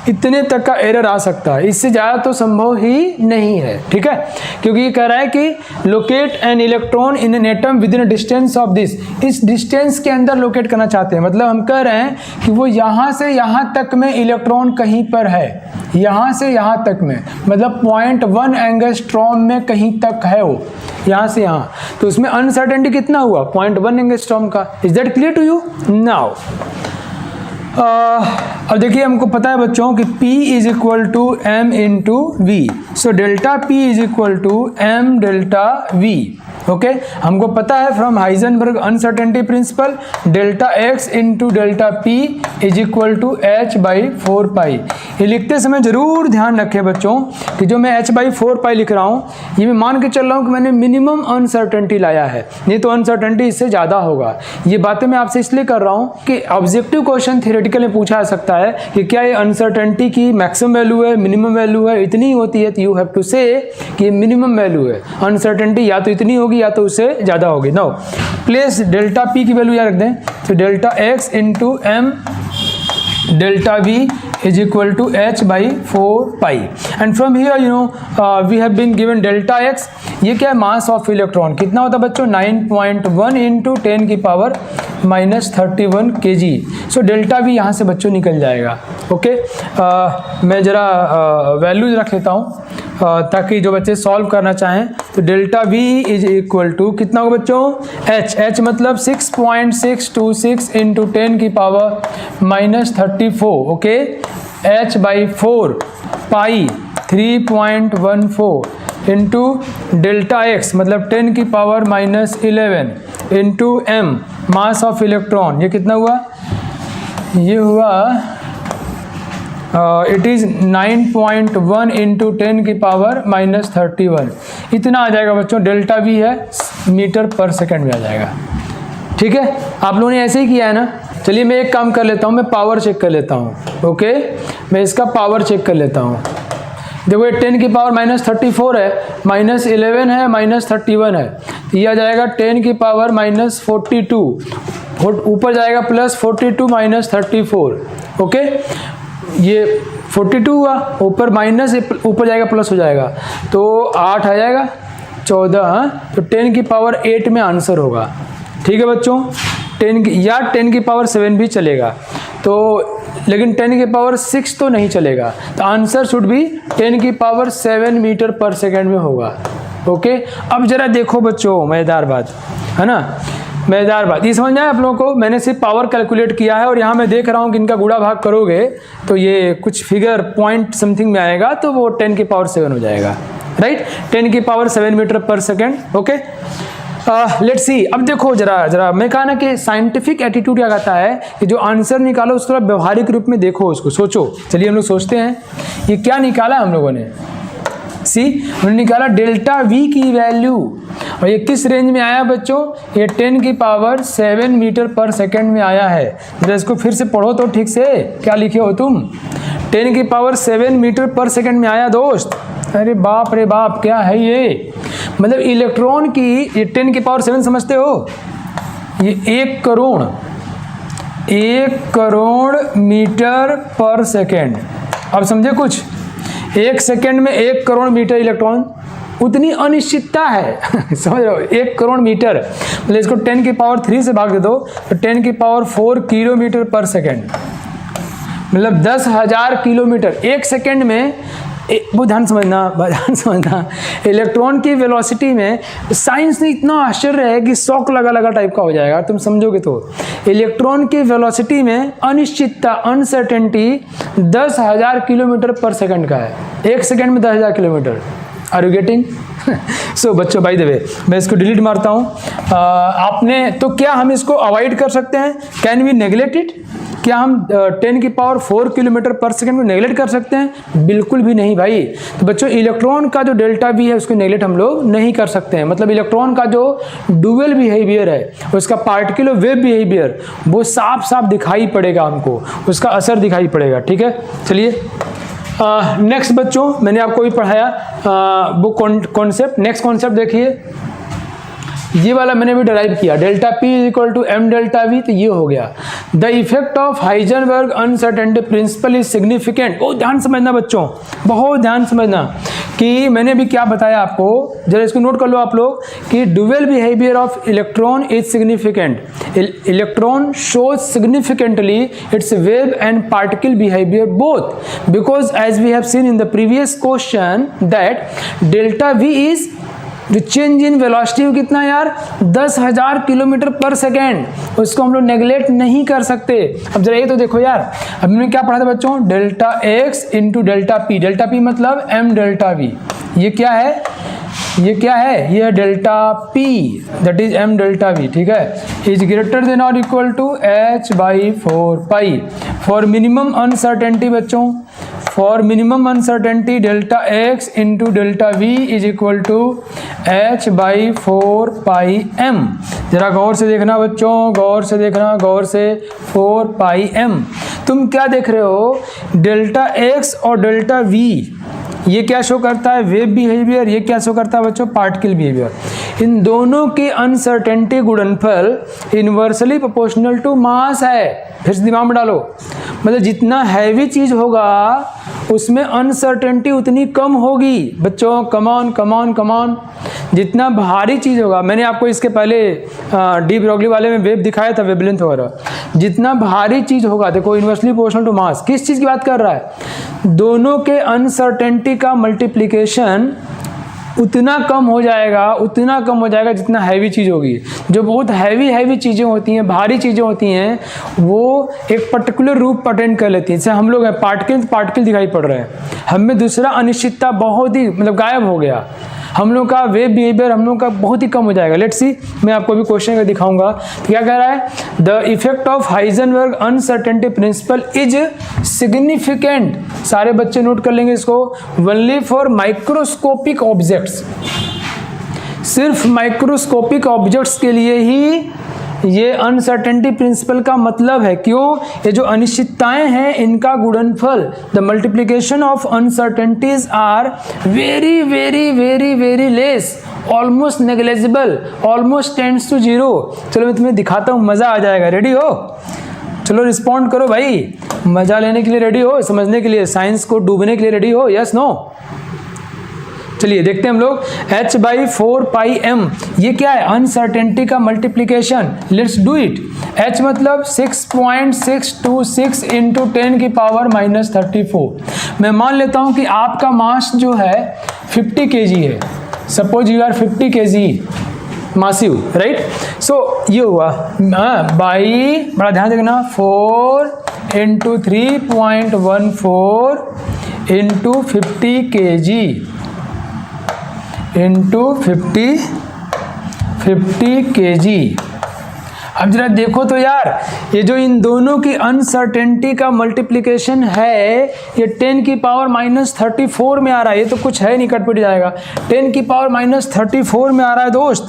इतने तक का एरर आ सकता है, इससे ज़्यादा तो संभव ही नहीं है, ठीक है। क्योंकि ये कह रहा है कि locate an electron in an atom with in distance of this, इस डिस्टेंस के अंदर लोकेट करना चाहते हैं। मतलब हम कह रहे हैं कि वो यहाँ से यहाँ तक में इलेक्ट्रॉन कहीं पर है, यहाँ से यहाँ तक में, मतलब 0.1 एंगस्ट्रॉम में कहीं तक है वो, यहाँ से यहाँ। तो उसमें अनसर्टेनिटी कितना हुआ, 0.1 एंगस्ट्रॉम का। Is that clear to you now? अब देखिए हमको पता है बच्चों कि P is equal to m into v, so delta P is equal to m delta v. Okay, हमको पता है from Heisenberg uncertainty principle, delta x into delta P is equal to h/4 ये लिखते समय जरूर ध्यान रखें बच्चों कि जो मैं h/4 लिख रहा हूँ, ये मैं मान के चल रहा हूँ कि मैंने मिनिमम अनसर्टेनिटी लाया है, नहीं तो अनसर्टेनिटी इससे ज़्यादा होगा। ये बातें मैं आपसे इसलिए कर रहा हूँ कि ऑब्जेक्टिव क्वेश्चन थियोरेटिकल में पूछा जा सकता है कि क्या ये अनसर्टेनिटी की मैक्सिमम वैल्यू है, मिनिमम वैल्यू है, इतनी होती है, तो यू हैव टू से कि मिनिमम वैल्यू है। अनसर्टेनिटी या तो इतनी होगी या तो उससे ज़्यादा होगी। नाउ प्लेस डेल्टा P की वैल्यू यहाँ रख दें, तो delta x into m delta V is equal to h/4 and from here you know we have been given delta x, ये क्या है, मास ऑफ इलेक्ट्रॉन कितना होता है बच्चों, 9.1 इंटू 10 की power -31 kg। So delta V यहाँ से बच्चों निकल जाएगा। ओके, मैं ज़रा वैल्यूज रख लेता हूँ ताकि जो बच्चे सॉल्व करना चाहें। तो delta V is equal to कितना होगा बच्चों, h मतलब 6.626 इंटू 10 की power -34। Okay, h/4 pi 3.14 into delta x मतलब 10 की power -11 into m mass of electron, ये कितना हुआ, ये हुआ इट इज़ 9.1 इंटू 10 की पावर -31। इतना आ जाएगा बच्चों, डेल्टा V है मीटर पर सेकंड में आ जाएगा। ठीक है, आप लोगों ने ऐसे ही किया है ना। चलिए मैं एक काम कर लेता हूँ, मैं पावर चेक कर लेता हूँ। ओके, मैं इसका पावर चेक कर लेता हूँ। देखो ये 10 की पावर -34 है, -11 है, -31 है, तो ये आ जाएगा 10 की पावर -42, ऊपर जाएगा +42 -34। ओके, ये 42 हुआ, ऊपर माइनस, ऊपर जाएगा प्लस हो जाएगा, तो 8 आ जाएगा, 14। तो 10 की पावर 8 में आंसर होगा। ठीक है बच्चों, 10 की पावर 7 भी चलेगा, तो लेकिन 10 की पावर 6 तो नहीं चलेगा, तो आंसर शुड भी 10 की पावर 7 मीटर पर सेकेंड में होगा। ओके, अब जरा देखो बच्चों, मज़ेदार बात है ना, मज़ेदार बात ये समझ में आया आप लोगों को। मैंने सिर्फ पावर कैलकुलेट किया है और यहाँ मैं देख रहा हूँ कि इनका गुणा भाग करोगे तो ये कुछ फिगर पॉइंट समथिंग में आएगा, तो वो 10 की पावर 7 हो जाएगा, राइट। 10 की पावर 7 मीटर पर सेकेंड। Okay, let's see. अब देखो जरा मैं कहा ना कि साइंटिफिक एटीट्यूड क्या कहता है कि जो आंसर निकालो उसको व्यवहारिक रूप में देखो, उसको सोचो। चलिए हम लोग सोचते हैं ये क्या निकाला हम लोगों ने। सी, हमने निकाला डेल्टा V की वैल्यू, और ये किस रेंज में आया बच्चों, ये 10 की पावर 7 मीटर पर सेकंड में आया है। जरा इसको फिर से पढ़ो तो ठीक से, क्या लिखे हो तुम, 10 की पावर 7 मीटर पर सेकंड में आया दोस्त। अरे बाप रे बाप, क्या है ये, मतलब इलेक्ट्रॉन की ये 10 की पावर 7 समझते हो, ये 1 करोड़ मीटर पर सेकेंड। अब समझे कुछ, 1 सेकेंड में 1 करोड़ मीटर इलेक्ट्रॉन, उतनी अनिश्चितता है समझ रहे हो, 1 करोड़ मीटर, मतलब इसको 10 की पावर 3 से भाग दे दो तो 10 की पावर 4 किलोमीटर पर सेकेंड, मतलब 10,000 किलोमीटर 1 सेकेंड में। वो ध्यान समझना, इलेक्ट्रॉन की वेलोसिटी में साइंस में इतना आश्चर्य है कि शौक लगा टाइप का हो जाएगा तुम समझोगे तो। इलेक्ट्रॉन की वेलोसिटी में अनिश्चितता, अनसर्टेनिटी 10,000 किलोमीटर पर सेकंड का है, 1 सेकंड में 10,000 kilometre. Are you getting? So बच्चों, बाय द वे मैं इसको डिलीट मारता हूँ। आपने तो क्या हम इसको अवॉइड कर सकते हैं? Can we neglect it? क्या हम 10 की पावर 4 किलोमीटर पर सेकेंड को नेग्लेक्ट कर सकते हैं? बिल्कुल भी नहीं भाई। तो बच्चों, इलेक्ट्रॉन का जो डेल्टा वी है उसको नेग्लेक्ट हम लोग नहीं कर सकते हैं। मतलब इलेक्ट्रॉन का जो ड्यूअल बिहेवियर है, उसका पार्टिकल और वेव बिहेवियर, वो साफ साफ दिखाई पड़ेगा हमको, उसका असर दिखाई पड़ेगा। ठीक है, चलिए नेक्स्ट बच्चों, मैंने आपको भी पढ़ाया वो कॉन्सेप्ट। नेक्स्ट कॉन्सेप्ट देखिए, ये वाला मैंने भी डिराइव किया, delta P is equal to m delta v. तो ये हो गया the effect of Heisenberg uncertainty principle is significant. बहुत ध्यान समझना बच्चों, बहुत ध्यान समझना कि मैंने भी क्या बताया आपको, जरा इसको नोट कर लो आप लोग कि dual behaviour of electron is significant. Electron shows significantly its wave and particle behaviour both, because as we have seen in the previous question that delta we is जो चेंज इन वेलोसिटी कितना यार, 10,000 kilometre पर second. उसको हम लोग neglect नहीं कर सकते। अब जरा ये तो देखो यार, अब हमने क्या पढ़ा था बच्चों, delta x into delta p. Delta p मतलब एम डेल्टा वी। ये क्या है, ये क्या है, ये है delta p, that is m delta v. ठीक है, इज ग्रेटर देन और equal to H by 4 pi. For minimum uncertainty बच्चों, for minimum uncertainty delta x into delta we is equal to H by 4 pi m. जरा गौर से देखना बच्चों, गौर से देखना, गौर से, 4 पाई एम। तुम क्या देख रहे हो, डेल्टा एक्स और डेल्टा वी, ये क्या शो करता है, वेव बिहेवियर। ये क्या शो करता है बच्चों, पार्टिकल बिहेवियर। इन दोनों के अनसर्टेनिटी गुणनफल इनवर्सली प्रोपोर्शनल टू मास है। फिर से दिमाग में डालो, मतलब जितना हैवी चीज होगा उसमें अनसर्टेनिटी उतनी कम होगी बच्चों। कमान कमान कमान, जितना भारी चीज होगा, मैंने आपको इसके पहले डी ब्रोगली वाले में वेव दिखाया था, वेवलेंथ वगैरह। जितना भारी चीज होगा, देखो इनवर्सली प्रोपोर्शनल टू मास, किस चीज की बात कर रहा है, दोनों के अनसर्टेनिटी का मल्टीप्लिकेशन उतना कम हो जाएगा, उतना कम हो जाएगा जितना हैवी चीज़ होगी। जो बहुत हैवी चीज़ें होती हैं, भारी चीज़ें होती हैं, वो एक पर्टिकुलर रूप अटेंड कर लेती हैं। जैसे हम लोग हैं, पार्टिकल दिखाई पड़ रहे हैं, हमें दूसरा अनिश्चितता बहुत ही मतलब गायब हो गया। हम लोग का वेव बिहेवियर हम लोग का बहुत ही कम हो जाएगा। लेट्स सी, मैं आपको अभी क्वेश्चन का दिखाऊंगा। तो क्या कह रहा है, the effect of Heisenberg uncertainty principle is significant. सारे बच्चे नोट कर लेंगे इसको, ओनली फॉर माइक्रोस्कोपिक ऑब्जेक्ट्स। सिर्फ माइक्रोस्कोपिक ऑब्जेक्ट्स के लिए ही ये अनसर्टेनिटी प्रिंसिपल का मतलब है। क्यों, ये जो अनिश्चितताएं हैं इनका गुणनफल, the multiplication of uncertainties are very very very very less, almost negligible, almost tends to 0। चलो मैं तुम्हें दिखाता हूँ, मजा आ जाएगा। रेडी हो? चलो रिस्पॉन्ड करो भाई, मजा लेने के लिए रेडी हो, समझने के लिए, साइंस को डूबने के लिए रेडी हो, यस नो? चलिए देखते हैं हम लोग, h बाई 4 पाई एम, ये क्या है, अनसर्टेनिटी का multiplication. Let's do it. h मतलब 6.626 इंटू 10 की पावर माइनस 34। मैं मान लेता हूं कि आपका मास जो है 50 kg है। Suppose you are 50 kg massive, right? So ये हुआ बाई, बड़ा ध्यान देखना, 4 into 3.14 into 50 kg into 50 kg। अब जरा देखो तो यार, ये जो इन दोनों की अनसर्टेनिटी का मल्टीप्लिकेशन है, ये 10 की पावर माइनस 34 में आ रहा है। ये तो कुछ है नहीं, कटपिट जाएगा। 10 की पावर माइनस 34 में आ रहा है दोस्त,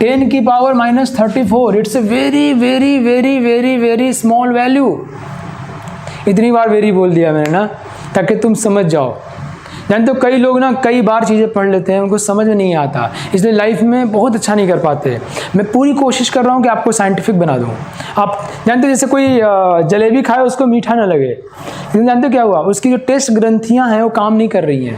10 की power minus 34। It's a very very very very very small value. इतनी बार वेरी बोल दिया मैंने ना, ताकि तुम समझ जाओ। जानते हो, कई लोग ना कई बार चीज़ें पढ़ लेते हैं, उनको समझ में नहीं आता, इसलिए लाइफ में बहुत अच्छा नहीं कर पाते। मैं पूरी कोशिश कर रहा हूँ कि आपको साइंटिफिक बना दूँ। आप जानते हो, जैसे कोई जलेबी खाए उसको मीठा ना लगे, लेकिन जानते हो क्या हुआ, उसकी जो टेस्ट ग्रंथियाँ हैं वो काम नहीं कर रही हैं,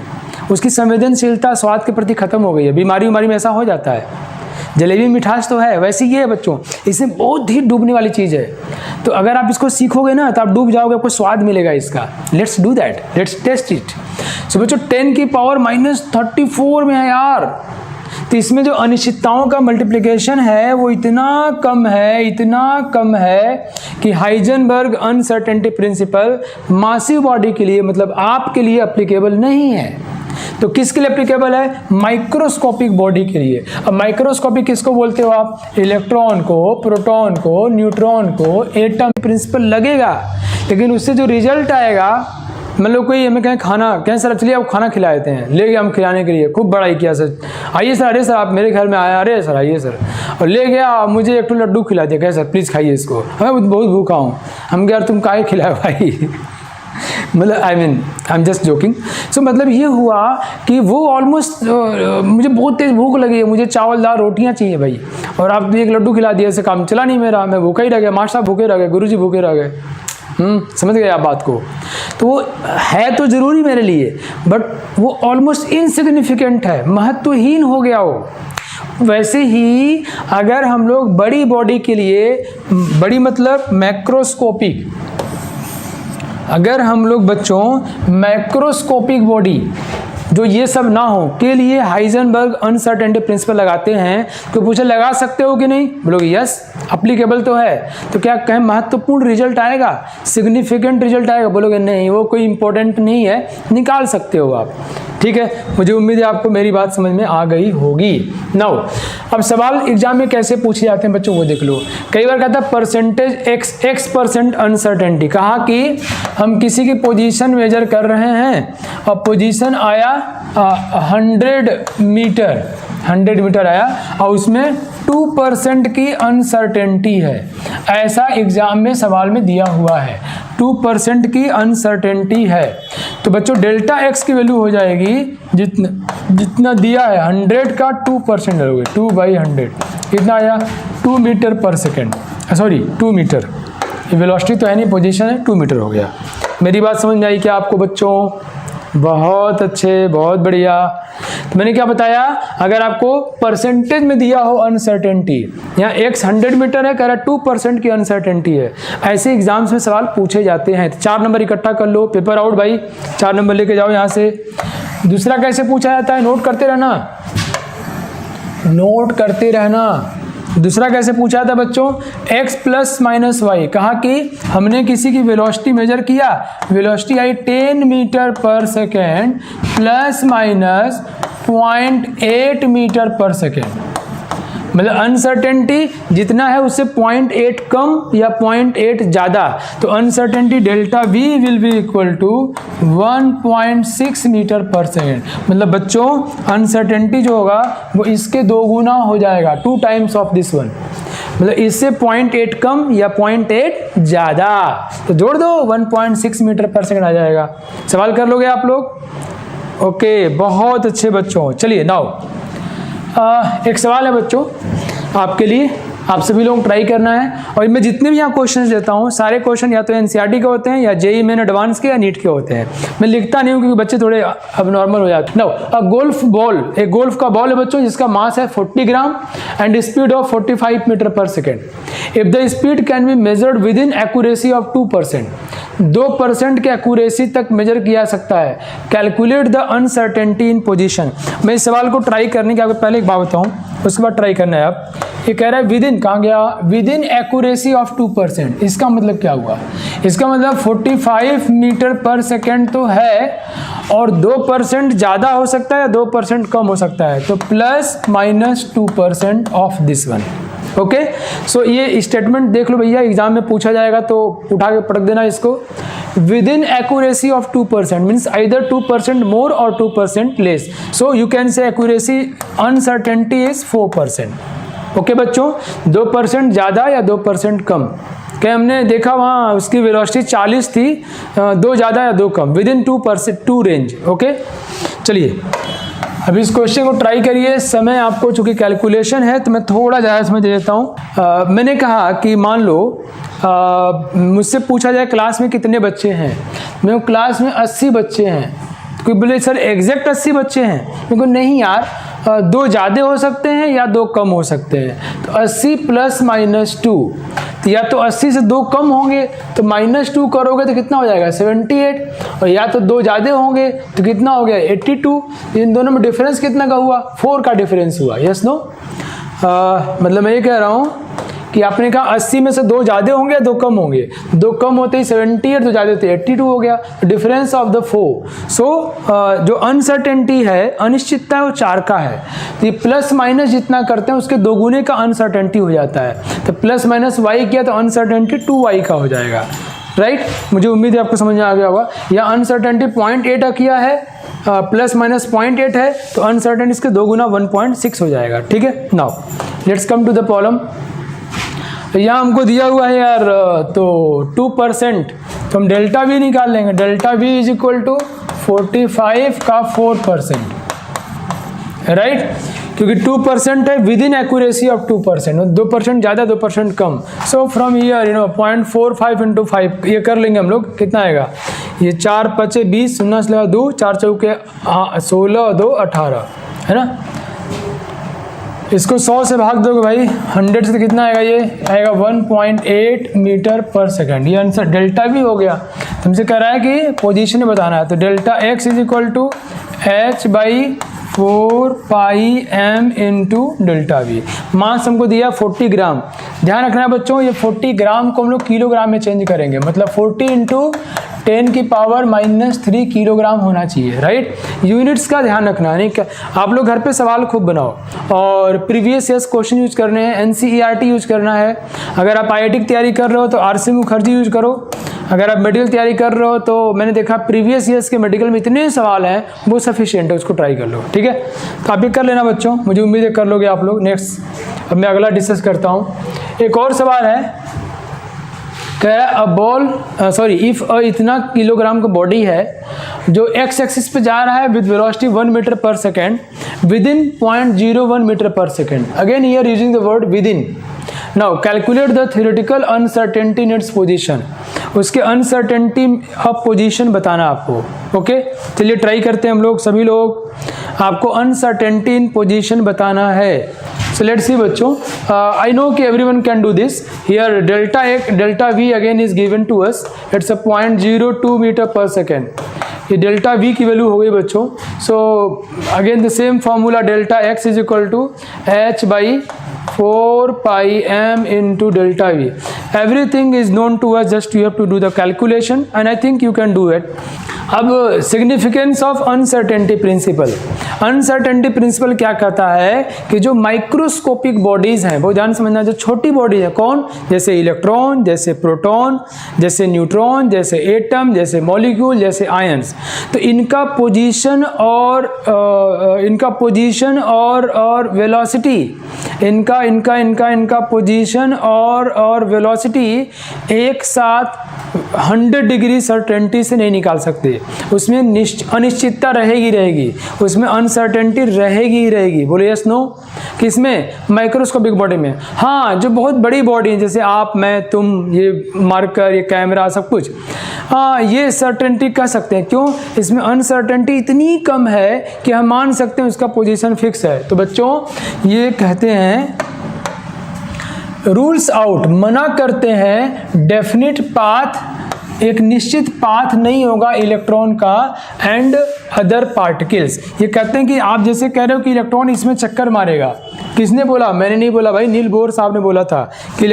उसकी संवेदनशीलता स्वाद के प्रति खत्म हो गई है। बीमारी में ऐसा हो जाता है। जलेबी मिठास तो है, वैसे ये है बच्चों, इसमें बहुत ही डूबने वाली चीज़ है। तो अगर आप इसको सीखोगे ना तो आप डूब जाओगे, आपको स्वाद मिलेगा इसका। Let's do that, let's test it. So बच्चों 10 की पावर माइनस 34 में है यार। तो इसमें जो अनिश्चितताओं का मल्टीप्लिकेशन है वो इतना कम है कि Heisenberg uncertainty principal massive body के लिए, मतलब आपके लिए एप्लीकेबल नहीं है। तो किसके लिए एप्लीकेबल है? माइक्रोस्कोपिक बॉडी के लिए। अब माइक्रोस्कोपिक किसको बोलते हो आप? इलेक्ट्रॉन को, प्रोटॉन को, न्यूट्रॉन को, एटम प्रिंसिपल लगेगा, लेकिन उससे जो रिजल्ट आएगा, मतलब कोई हमें कहें खाना, कहें सर चलिए आप खाना खिला देते हैं, ले गए हम खिलाने के लिए, खूब बड़ाई किया सर, आइए सर, अरे सर आप मेरे घर में आया, अरे सर आइए सर, और ले गया, मुझे एक लड्डू खिला दिया, कहे सर प्लीज़ खाइए इसको, मैं बहुत भूखा हूँ। हम कह यार तुम काहे खिलाए भाई मतलब आई एम जस्ट जोकिंग। सो मतलब ये हुआ कि वो ऑलमोस्ट मुझे बहुत तेज़ भूख लगी है, मुझे चावल दाल रोटियाँ चाहिए भाई, और आप एक लड्डू खिला दिया, ऐसे काम चला नहीं मेरा, मैं भूखा ही रह गया, मास्टर साहब भूखे रह गए, गुरुजी भूखे रह गए। समझ गए आप बात को? तो वो है तो ज़रूरी मेरे लिए, बट वो ऑलमोस्ट इनसिग्निफिकेंट है, महत्वहीन हो गया वो। वैसे ही अगर हम लोग बड़ी बॉडी के लिए, बड़ी मतलब मैक्रोस्कोपिक, अगर हम लोग बच्चों मैक्रोस्कोपिक बॉडी जो ये सब ना हो के लिए हाइजेनबर्ग अनसर्टेनिटी प्रिंसिपल लगाते हैं, तो पूछे लगा सकते हो कि नहीं? बोलोगे यस, एप्लीकेबल तो है। तो क्या कहें महत्वपूर्ण रिजल्ट आएगा, सिग्निफिकेंट रिजल्ट आएगा? बोलोगे नहीं, वो कोई इंपॉर्टेंट नहीं है, निकाल सकते हो आप। ठीक है, मुझे उम्मीद है आपको मेरी बात समझ में आ गई होगी। नाउ अब सवाल एग्जाम में कैसे पूछे जाते हैं बच्चों, वो देख लो। कई बार कहता है परसेंटेज x% अनसर्टेनिटी, कहा कि हम किसी की पोजीशन मेजर कर रहे हैं और पोजीशन आया 100 मीटर आया और उसमें 2% की अनसर्टेनिटी है, ऐसा एग्जाम में सवाल में दिया हुआ है, 2% की अनसर्टेनिटी है। तो बच्चों डेल्टा x की वैल्यू हो जाएगी जितना दिया है 100 का 2% डालोगे, 2/100 कितना आया? 2 मीटर पर सेकेंड, सॉरी 2 मीटर, ये वेलोसिटी तो है नहीं, पोजीशन है, 2 मीटर हो गया। मेरी बात समझ में आई क्या आपको बच्चों? बहुत अच्छे, बहुत बढ़िया। तो मैंने क्या बताया, अगर आपको परसेंटेज में दिया हो अनसर्टेनिटी, यहाँ x 100 मीटर है, कह रहा 2% की अनसर्टेनिटी है, ऐसे एग्जाम्स में सवाल पूछे जाते हैं। तो 4 नंबर इकट्ठा कर लो, पेपर आउट भाई, 4 नंबर लेके जाओ यहाँ से। दूसरा कैसे पूछा जाता है, नोट करते रहना, नोट करते रहना। दूसरा कैसे पूछा था बच्चों, x प्लस माइनस वाई, कहा कि हमने किसी की वेलोसिटी मेजर किया, वेलोसिटी आई 10 मीटर पर सेकेंड प्लस माइनस 0.8 मीटर पर सेकेंड, मतलब अनसर्टेनिटी जितना है उससे 0.8 कम या 0.8 ज़्यादा, तो uncertainty delta V will be equal to 1.6 metre पर सेकेंड। मतलब बच्चों अनसर्टेनिटी जो होगा वो इसके 2 गुना हो जाएगा, 2 टाइम्स ऑफ दिस वन, मतलब इससे 0.8 कम या 0.8 ज़्यादा, तो जोड़ दो 1.6 मीटर पर सेकेंड आ जाएगा। सवाल कर लोगे आप लोग? ओके, बहुत अच्छे बच्चों। चलिए नाउ एक सवाल है बच्चों आपके लिए, आप सभी लोग ट्राई करना है। और मैं जितने भी यहाँ क्वेश्चंस देता हूँ सारे क्वेश्चन या तो एनसीईआरटी के होते हैं या जेईई मेन एडवांस के या नीट के होते हैं। मैं लिखता नहीं हूँ क्योंकि बच्चे थोड़े अब नॉर्मल हो जाते हैं। नाउ अ गोल्फ बॉल, एक गोल्फ का बॉल है बच्चों जिसका मास है 40 gram and speed of 45 metre पर second. If the speed can be measured within accuracy of 2%, 2% के एक्यूरेसी तक मेजर किया सकता है। Calculate the uncertainty in position. मैं इस सवाल को ट्राई करने के आपको पहले एक बात बताऊँ, उसके बाद ट्राई करना है आप। ये कह रहा है विद इन, कहाँ गया? With in accuracy of 2%। इसका मतलब क्या हुआ? इसका मतलब 45 मीटर पर सेकेंड तो है और 2% ज़्यादा हो सकता है या 2% कम हो सकता है, तो plus minus 2% of this one. Okay, so ये स्टेटमेंट देख लो भैया, एग्जाम में पूछा जाएगा तो उठा के पटक देना इसको। With in accuracy of 2% means either 2% मोर और 2% लेस, सो यू कैन से एक्यूरेसी अनसर्टेनिटी इज 4%। ओके बच्चों, 2% ज़्यादा या 2% कम। क्या हमने देखा वहाँ उसकी वेलोसिटी 40 थी, 2 ज़्यादा या 2 कम, विद इन 2% 2 रेंज। ओके, चलिए अभी इस क्वेश्चन को ट्राई करिए। समय आपको चूंकि कैलकुलेशन है तो मैं थोड़ा ज़्यादा समय दे देता हूँ। मैंने कहा कि मान लो मुझसे पूछा जाए क्लास में कितने बच्चे हैं, मेरे क्लास में 80 बच्चे हैं। कोई बोले सर एग्जैक्ट 80 बच्चे हैं, मेरे को नहीं यार, 2 ज़्यादा हो सकते हैं या 2 कम हो सकते हैं। तो 80 प्लस माइनस 2, तो या तो 80 से 2 कम होंगे तो -2 करोगे तो कितना हो जाएगा 78, और या तो 2 ज़्यादा होंगे तो कितना हो गया 82। इन दोनों में डिफरेंस कितना का हुआ? 4 का डिफरेंस हुआ। यस नो, मतलब मैं ये कह रहा हूँ कि आपने कहा 80 में से 2 ज़्यादा होंगे या 2 कम होंगे, 2 कम होते ही 70 और 2 ज़्यादा होते 82 हो गया, डिफरेंस ऑफ द 4। सो जो अनसर्टेनिटी है, अनिश्चितता है, वो 4 का है। तो ये प्लस माइनस जितना करते हैं उसके 2 गुने का अनसर्टेनिटी हो जाता है। तो प्लस माइनस y किया तो अनसर्टेनिटी 2y का हो जाएगा, राइट। मुझे उम्मीद है आपको समझ में आ गया होगा। या अनसर्टेनिटी 0.8 किया है, प्लस माइनस 0.8 है, तो अनसर्टेनिटी इसके 2 गुना 1.6 हो जाएगा, ठीक है। Now let's come to the problem. यहाँ हमको दिया हुआ है यार तो 2%, तो हम डेल्टा वी निकाल लेंगे। Delta we is equal to 45 का 4%, राइट, क्योंकि 2% है विद इन एक्यूरेसी ऑफ 2%, 2% ज़्यादा 2% कम। सो फ्रॉम ईयर 0.45 इंटू 5 ये कर लेंगे हम लोग, कितना आएगा, ये 4 5 20, 0 से लगा 2, 4 चौके 16, 2 18, है ना। इसको 100 से भाग दोगे भाई, 100 से कितना आएगा, ये आएगा 1.8 मीटर पर सेकेंड। ये आंसर डेल्टा भी हो गया। तुमसे कह रहा है कि पोजीशन बताना है, तो delta x is equal to h by 4 pi m into delta v. Mass हमको दिया 40 ग्राम। ध्यान रखना है बच्चों, ये 40 ग्राम को हम लोग किलोग्राम में चेंज करेंगे, मतलब 40 इंटू 10 की पावर -3 किलोग्राम होना चाहिए, राइट। यूनिट्स का ध्यान रखना है, नहीं आप लोग घर पे सवाल खूब बनाओ और प्रीवियस ईयर्स क्वेश्चन यूज करने हैं, एनसीईआरटी यूज करना है। अगर आप आईआईटी की तैयारी कर रहे हो तो आरसी मुखर्जी यूज करो। अगर आप मेडिकल तैयारी कर रहे हो तो मैंने देखा प्रीवियस ईयर्स के मेडिकल में इतने सवाल हैं, वो सफिशिएंट है, उसको ट्राई कर लो, ठीक है। तो आप ये कर लेना बच्चों, मुझे उम्मीद है कर लोगे आप लोग। नेक्स्ट अब मैं अगला डिस्कस करता हूँ। एक और सवाल है, कह रहा है अ बॉल इफ इतना किलोग्राम का बॉडी है जो एक्स एक्सिस पे जा रहा है विद वेलोसिटी 1 मीटर पर सेकेंड विद इन 0.01 मीटर पर second. Again here using the word with in. Now calculate the theoretical uncertainty in its position. उसके अनसर्टेनिटी ऑफ पोजीशन बताना आपको, ओके। चलिए ट्राई करते हैं हम लोग, सभी लोग। आपको अनसर्टेनिटी इन पोजीशन बताना है। So let's see बच्चों, I know कि everyone can do this. Here delta V again is given to us. It's a 0.02 metre पर सेकेंड। ये डेल्टा V की वैल्यू हो गई बच्चों। So again the same formula, delta X is equal to h by 4 pi m into delta V. Everything is known to us, just you have to do the calculation and I think you can do it. अब significance of uncertainty principle. Uncertainty principle क्या कहता है कि जो microscopic bodies हैं, वो ध्यान समझना, जो छोटी बॉडी है, कौन, जैसे इलेक्ट्रॉन, जैसे प्रोटॉन, जैसे न्यूट्रॉन, जैसे एटम, जैसे मॉलिक्यूल, जैसे आयंस, तो इनका पोजीशन और वेलोसिटी, इनका पोजीशन और वेलोसिटी एक साथ 100 डिग्री सर्टेनिटी से नहीं निकाल सकते। उसमें अनिश्चितता रहेगी, उसमें अनसर्टेनिटी रहेगी। बोले यस नो। किसमें, माइक्रोस्कोपिक बॉडी में। हाँ, जो बहुत बड़ी बॉडी है, जैसे आप, मैं, तुम, ये मार्कर, ये कैमरा, सब कुछ, हाँ, ये सर्टेनिटी कह सकते हैं। क्यों, इसमें अनसर्टेनिटी इतनी कम है कि हम मान सकते हैं उसका पोजीशन फिक्स है। तो बच्चों ये कहते हैं रूल्स आउट, मना करते हैं डेफिनिट पाथ, एक निश्चित पाथ नहीं होगा इलेक्ट्रॉन का एंड अदर पार्टिकल्स। ये कहते हैं कि आप जैसे कह रहे हो कि इलेक्ट्रॉन इसमें चक्कर मारेगा। किसने बोला, मैंने नहीं बोला भाई, नील बोर साहब ने बोला था कि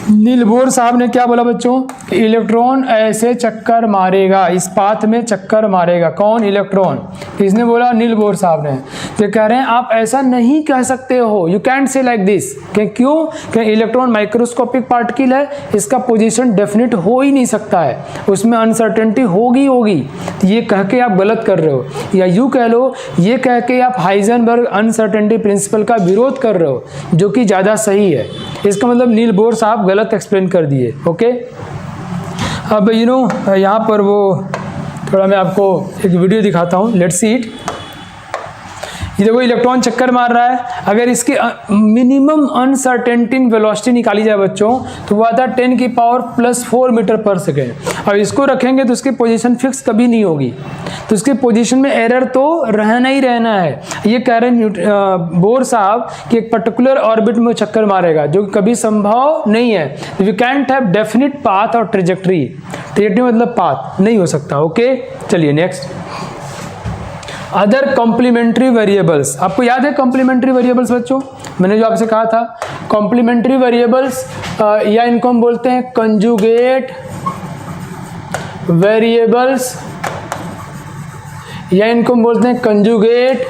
नील बोर साहब ने क्या बोला बच्चों, कि इलेक्ट्रॉन ऐसे चक्कर मारेगा, इस पाथ में चक्कर मारेगा। कौन, इलेक्ट्रॉन। किसने बोला, नील बोर साहब ने। तो कह रहे हैं आप ऐसा नहीं कह सकते हो, यू कैंट से लाइक दिस। क्यों, कि इलेक्ट्रॉन माइक्रोस्कोपिक पार्टिकल है, इसका पोजीशन डेफिनेट हो ही नहीं सकता है, उसमें अनसर्टेनिटी होगी। तो ये कह के आप गलत कर रहे हो, या यूँ कह लो, ये कह के आप हाइजेनबर्ग अनसर्टेनिटी प्रिंसिपल का विरोध कर रहे हो, जो कि ज़्यादा सही है। इसका मतलब नील बोर साहब गलत एक्सप्लेन कर दिए, ओके। अब यहाँ पर वो थोड़ा मैं आपको एक वीडियो दिखाता हूँ, लेट्स सी इट। ये देखो इलेक्ट्रॉन चक्कर मार रहा है। अगर इसकी मिनिमम अनसर्टेनिटी वेलोसिटी निकाली जाए बच्चों, तो वो आता है 10 की पावर +4 मीटर पर सेकेंड। अब इसको रखेंगे तो उसकी पोजीशन फिक्स कभी नहीं होगी, तो उसकी पोजीशन में एरर तो रहना ही रहना है। ये कह रहे हैं बोर साहब कि एक पर्टिकुलर ऑर्बिट में चक्कर मारेगा, जो कभी संभव नहीं है। We can't have definite path और ट्रेजेक्ट्री मतलब पाथ नहीं हो सकता, ओके। चलिए नेक्स्ट। अदर कॉम्प्लीमेंट्री वेरिएबल्स, आपको याद है कॉम्प्लीमेंट्री वेरिएबल्स बच्चों, मैंने जो आपसे कहा था कॉम्प्लीमेंट्री वेरिएबल्स, या इनको हम बोलते हैं कंजुगेट वेरिएबल्स, या इनको हम बोलते हैं कंजुगेट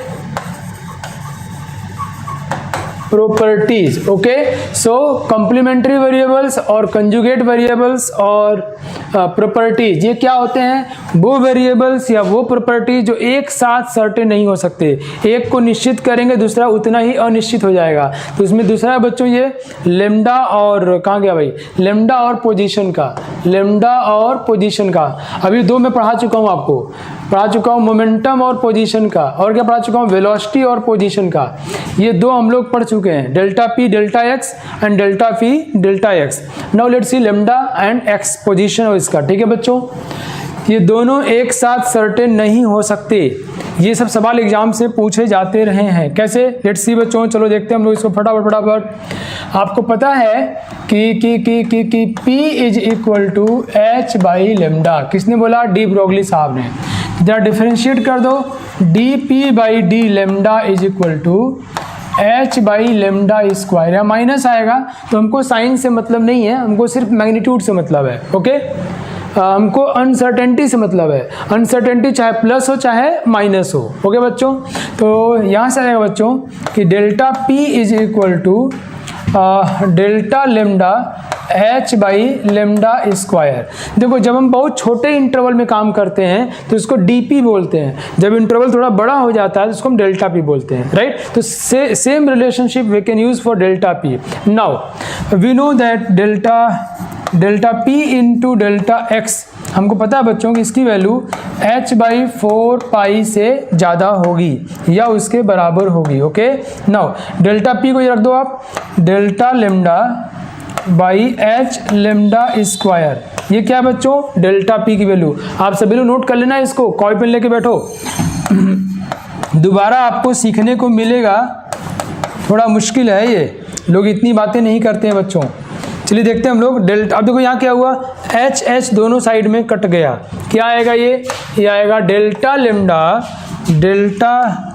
प्रॉपर्टीज। ओके, सो कॉम्प्लीमेंट्री वेरिएबल्स और कंजुगेट वेरिएबल्स और प्रॉपर्टीज, ये क्या होते हैं? वो वेरिएबल्स या वो प्रॉपर्टीज जो एक साथ सर्टेन नहीं हो सकते, एक को निश्चित करेंगे दूसरा उतना ही अनिश्चित हो जाएगा। तो इसमें दूसरा बच्चों ये लेमडा और कहाँ गया भाई, लेमडा और पोजीशन का, लेमडा और पोजीशन का। अभी दो मैं पढ़ा चुका हूँ, आपको पढ़ा चुका हूँ मोमेंटम और पोजीशन का, और क्या पढ़ा चुका हूँ? वेलोसिटी और पोजीशन का। ये दो हम लोग पढ़ चुके हैं, delta p delta x and delta p delta x. Now let's see lambda and x position और इसका। ठीक है बच्चों, ये दोनों एक साथ सर्टेन नहीं हो सकते। ये सब सवाल एग्जाम से पूछे जाते रहे हैं। कैसे? लेट्स सी बच्चों, चलो देखते हैं हम लोग इसको फटाफट फटाफट। आपको पता है कि P is equal to H by lambda. किसने बोला? डी ब्रोगली साहब ने। जरा डिफरेंशिएट कर दो, D P by D lambda is equal to H by lambda square. या माइनस आएगा तो हमको साइन से मतलब नहीं है, हमको सिर्फ मैग्नीट्यूड से मतलब है। ओके, हमको अनसर्टेनिटी से मतलब है। अनसर्टेनिटी चाहे प्लस हो चाहे माइनस हो। ओके बच्चों, तो यहाँ से आएगा बच्चों कि delta P is equal to delta lambda H by lambda square. देखो, जब हम बहुत छोटे इंटरवल में काम करते हैं तो इसको डीपी बोलते हैं, जब इंटरवल थोड़ा बड़ा हो जाता है तो इसको हम डेल्टा पी बोलते हैं, राइट। तो same relationship we can use for delta P. Now we know that delta P into delta X, हमको पता है बच्चों कि इसकी वैल्यू h बाई 4 पाई से ज़्यादा होगी या उसके बराबर होगी। ओके, नाउ डेल्टा पी को ये रख दो आप, delta lambda by H lambda square. ये क्या है बच्चों? डेल्टा पी की वैल्यू। आप सभी लोग नोट कर लेना इसको, कॉपी पेन लेके बैठो। दोबारा आपको सीखने को मिलेगा, थोड़ा मुश्किल है ये, लोग इतनी बातें नहीं करते हैं बच्चों। चलिए देखते हैं हम लोग डेल्टा। अब देखो यहाँ क्या हुआ, एच एच दोनों साइड में कट गया, क्या आएगा? ये आएगा डेल्टा लेमडा, डेल्टा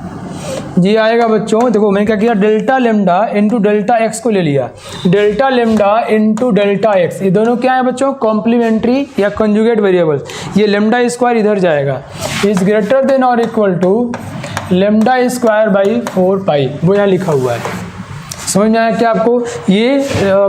जी आएगा बच्चों। देखो मैंने क्या किया, delta lambda into delta X को ले लिया, delta lambda into delta X. ये दोनों क्या है बच्चों? कॉम्प्लीमेंट्री या कंजुगेट वेरिएबल्स। ये लेमडा स्क्वायर इधर जाएगा, इज ग्रेटर देन और equal to lambda square by 4 pi, वो यहाँ लिखा हुआ है। समझ में आया क्या आपको? ये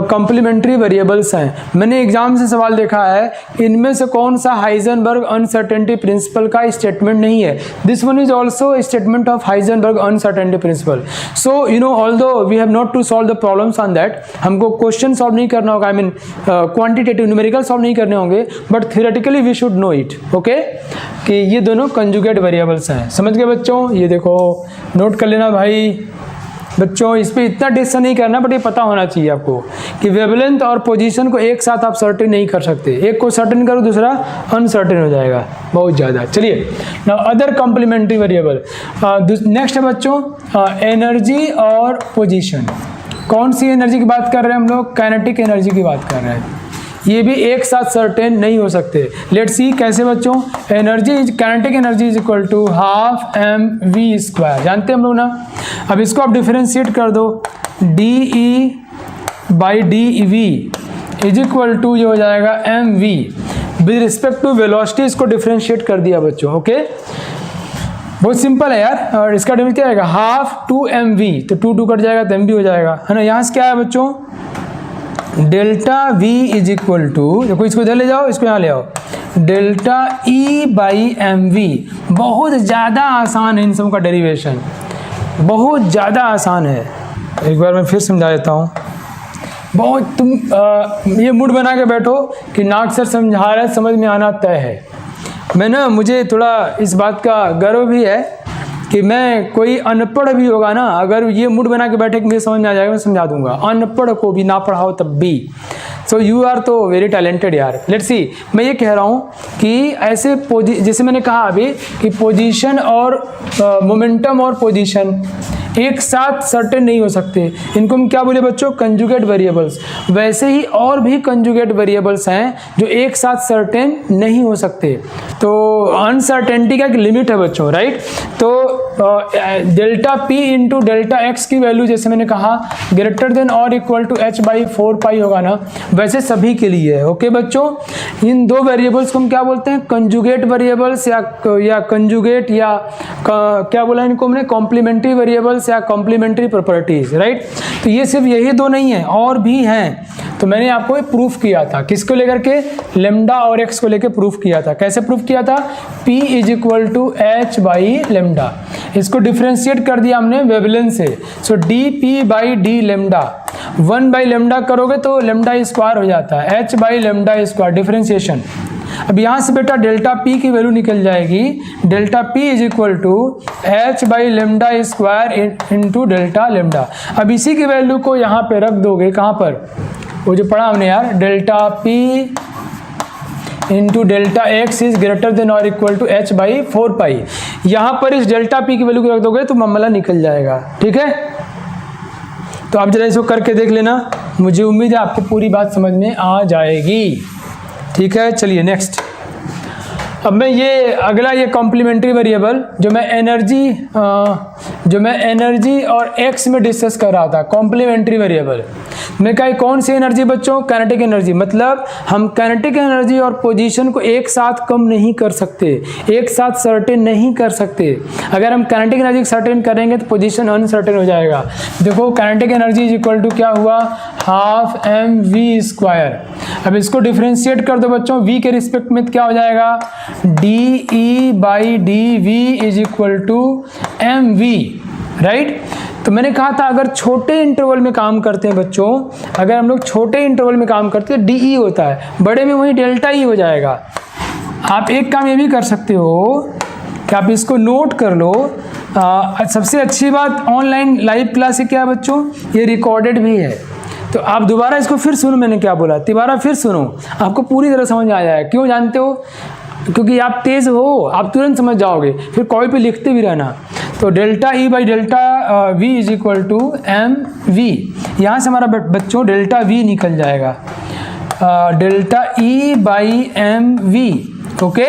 कॉम्प्लीमेंट्री वेरिएबल्स हैं। मैंने एग्जाम से सवाल देखा है, इनमें से कौन सा हाइजेनबर्ग अनसर्टेनिटी प्रिंसिपल का स्टेटमेंट नहीं है? This one is also statement of Heisenberg uncertainty principle. So you know, although we have not to solve the problems on that, हमको क्वेश्चन सॉल्व नहीं करना होगा, आई मीन क्वांटिटेटिव न्यूमेरिकल सॉल्व नहीं करने होंगे, but theoretically we should know it. Okay, कि ये दोनों कंजुगेट वेरिएबल्स हैं। समझ गए बच्चों? ये देखो, नोट कर लेना भाई बच्चों, इस पर इतना डिस्कशन नहीं करना, बट ये पता होना चाहिए आपको कि वेवलेंथ और पोजीशन को एक साथ आप सर्टेन नहीं कर सकते। एक को सर्टेन करो दूसरा अनसर्टेन हो जाएगा बहुत ज़्यादा। चलिए, now other complementary variable. Next है बच्चों एनर्जी और पोजीशन। कौन सी एनर्जी की बात कर रहे हैं हम लोग? काइनेटिक एनर्जी की बात कर रहे हैं। ये भी एक साथ सर्टेन नहीं हो सकते। लेट्स सी कैसे बच्चों? Energy kinetic energy is equal to half M V square, जानते हैं हम लोग ना। अब इसको आप डिफरेंशिएट कर दो, D E by D V is equal to ये हो जाएगा M V. With respect to velocity इसको डिफरेंशिएट कर दिया बच्चों। ओके, बहुत सिंपल है यार। और इसका डिफरेंस क्या आएगा? हाफ 2 एम वी, तो 2 कट जाएगा तो एम वी हो जाएगा, है ना। यहाँ से क्या है बच्चों? Delta V is equal to, देखो इसको इधर ले जाओ, इसको यहाँ ले आओ, delta E by M V. बहुत ज़्यादा आसान है इन सब का डेरिवेशन, बहुत ज़्यादा आसान है। एक बार मैं फिर समझा देता हूँ। बहुत तुम ये मूड बना के बैठो कि नाग सर समझा रहे, समझ में आना तय है। मैं ना, मुझे थोड़ा इस बात का गर्व भी है कि मैं, कोई अनपढ़ भी होगा ना, अगर ये मूड बना के बैठे कि मुझे समझ में आ जाएगा, मैं समझा दूंगा। अनपढ़ को भी ना पढ़ाओ तब भी। सो यू आर तो वेरी टैलेंटेड यार। लेट्स सी, मैं ये कह रहा हूँ कि ऐसे जैसे मैंने कहा अभी कि पोजीशन और मोमेंटम और पोजीशन, एक साथ सर्टेन नहीं हो सकते, इनको हम क्या बोले बच्चों, कंजुगेट वेरिएबल्स। वैसे ही और भी कंजुगेट वेरिएबल्स हैं जो एक साथ सर्टेन नहीं हो सकते। तो अनसर्टेनिटी का एक लिमिट है बच्चों, राइट। तो delta P into delta X की वैल्यू जैसे मैंने कहा ग्रेटर देन और इक्वल टू एच बाई 4 पाई होगा ना, वैसे सभी के लिए है। ओके बच्चों, इन दो वेरिएबल्स को हम क्या बोलते हैं, कंजुगेट वेरिएबल्स या कंजुगेट या क्या बोला इनको हमने, कॉम्प्लीमेंट्री वेरिएबल्स या कॉम्प्लीमेंट्री प्रॉपर्टीज, राइट। तो ये सिर्फ यही दो नहीं है, और भी हैं। तो मैंने आपको ये प्रूफ किया था, किसको लेकर के, लेमडा और एक्स को लेकर प्रूफ किया था। कैसे प्रूफ किया था, P is equal to H by lambda. इसको डिफ्रेंशिएट कर दिया हमने वेवलेंथ से, so d P by D lambda, 1 by lambda करोगे तो लेमडा स्क्वायर हो जाता है, h by lambda square, differentiation. अब यहाँ से बेटा डेल्टा पी की वैल्यू निकल जाएगी, delta P is equal to H by lambda square into delta lambda. अब इसी की वैल्यू को यहाँ पे रख दोगे, कहाँ पर, वो जो पढ़ा हमने यार, delta P into delta x is greater than और इक्वल टू एच बाई 4 पाई। यहाँ पर इस डेल्टा पी की वैल्यू को रख दोगे तो मामला निकल जाएगा, ठीक है। तो आप जरा इसको करके देख लेना, मुझे उम्मीद है आपको पूरी बात समझ में आ जाएगी, ठीक है। चलिए नेक्स्ट। अब मैं ये अगला ये कॉम्प्लीमेंट्री वेरिएबल जो मैं एनर्जी और एक्स में डिस्कस कर रहा था, कॉम्प्लीमेंट्री वेरिएबल में कहा कौन सी एनर्जी बच्चों, काइनेटिक एनर्जी। मतलब हम काइनेटिक एनर्जी और पोजीशन को एक साथ कम नहीं कर सकते, एक साथ सर्टेन नहीं कर सकते। अगर हम काइनेटिक एनर्जी सर्टेन करेंगे तो पोजीशन अनसर्टेन हो जाएगा। देखो kinetic energy is equal to क्या हुआ, हाफ एम वी स्क्वायर। अब इसको डिफ्रेंशिएट कर दो बच्चों, v के रिस्पेक्ट में क्या हो जाएगा, D E by D V is equal to M V, right. तो मैंने कहा था अगर छोटे इंटरवल में काम करते हैं बच्चों, अगर हम लोग छोटे इंटरवल में काम करते हैं डी ई होता है, बड़े में वही डेल्टा ई हो जाएगा। आप एक काम ये भी कर सकते हो कि आप इसको नोट कर लो। सबसे अच्छी बात ऑनलाइन लाइव क्लास से क्या है बच्चों, ये रिकॉर्डेड भी है, तो आप दोबारा इसको फिर सुनो, मैंने क्या बोला, दोबारा फिर सुनो, आपको पूरी तरह समझ में आ जाएगा। क्यों जानते हो, क्योंकि आप तेज हो, आप तुरंत समझ जाओगे, फिर कॉपी पे लिखते भी रहना। तो delta E by delta we is equal to M V, यहाँ से हमारा बच्चों डेल्टा वी निकल जाएगा, delta E by M V, okay.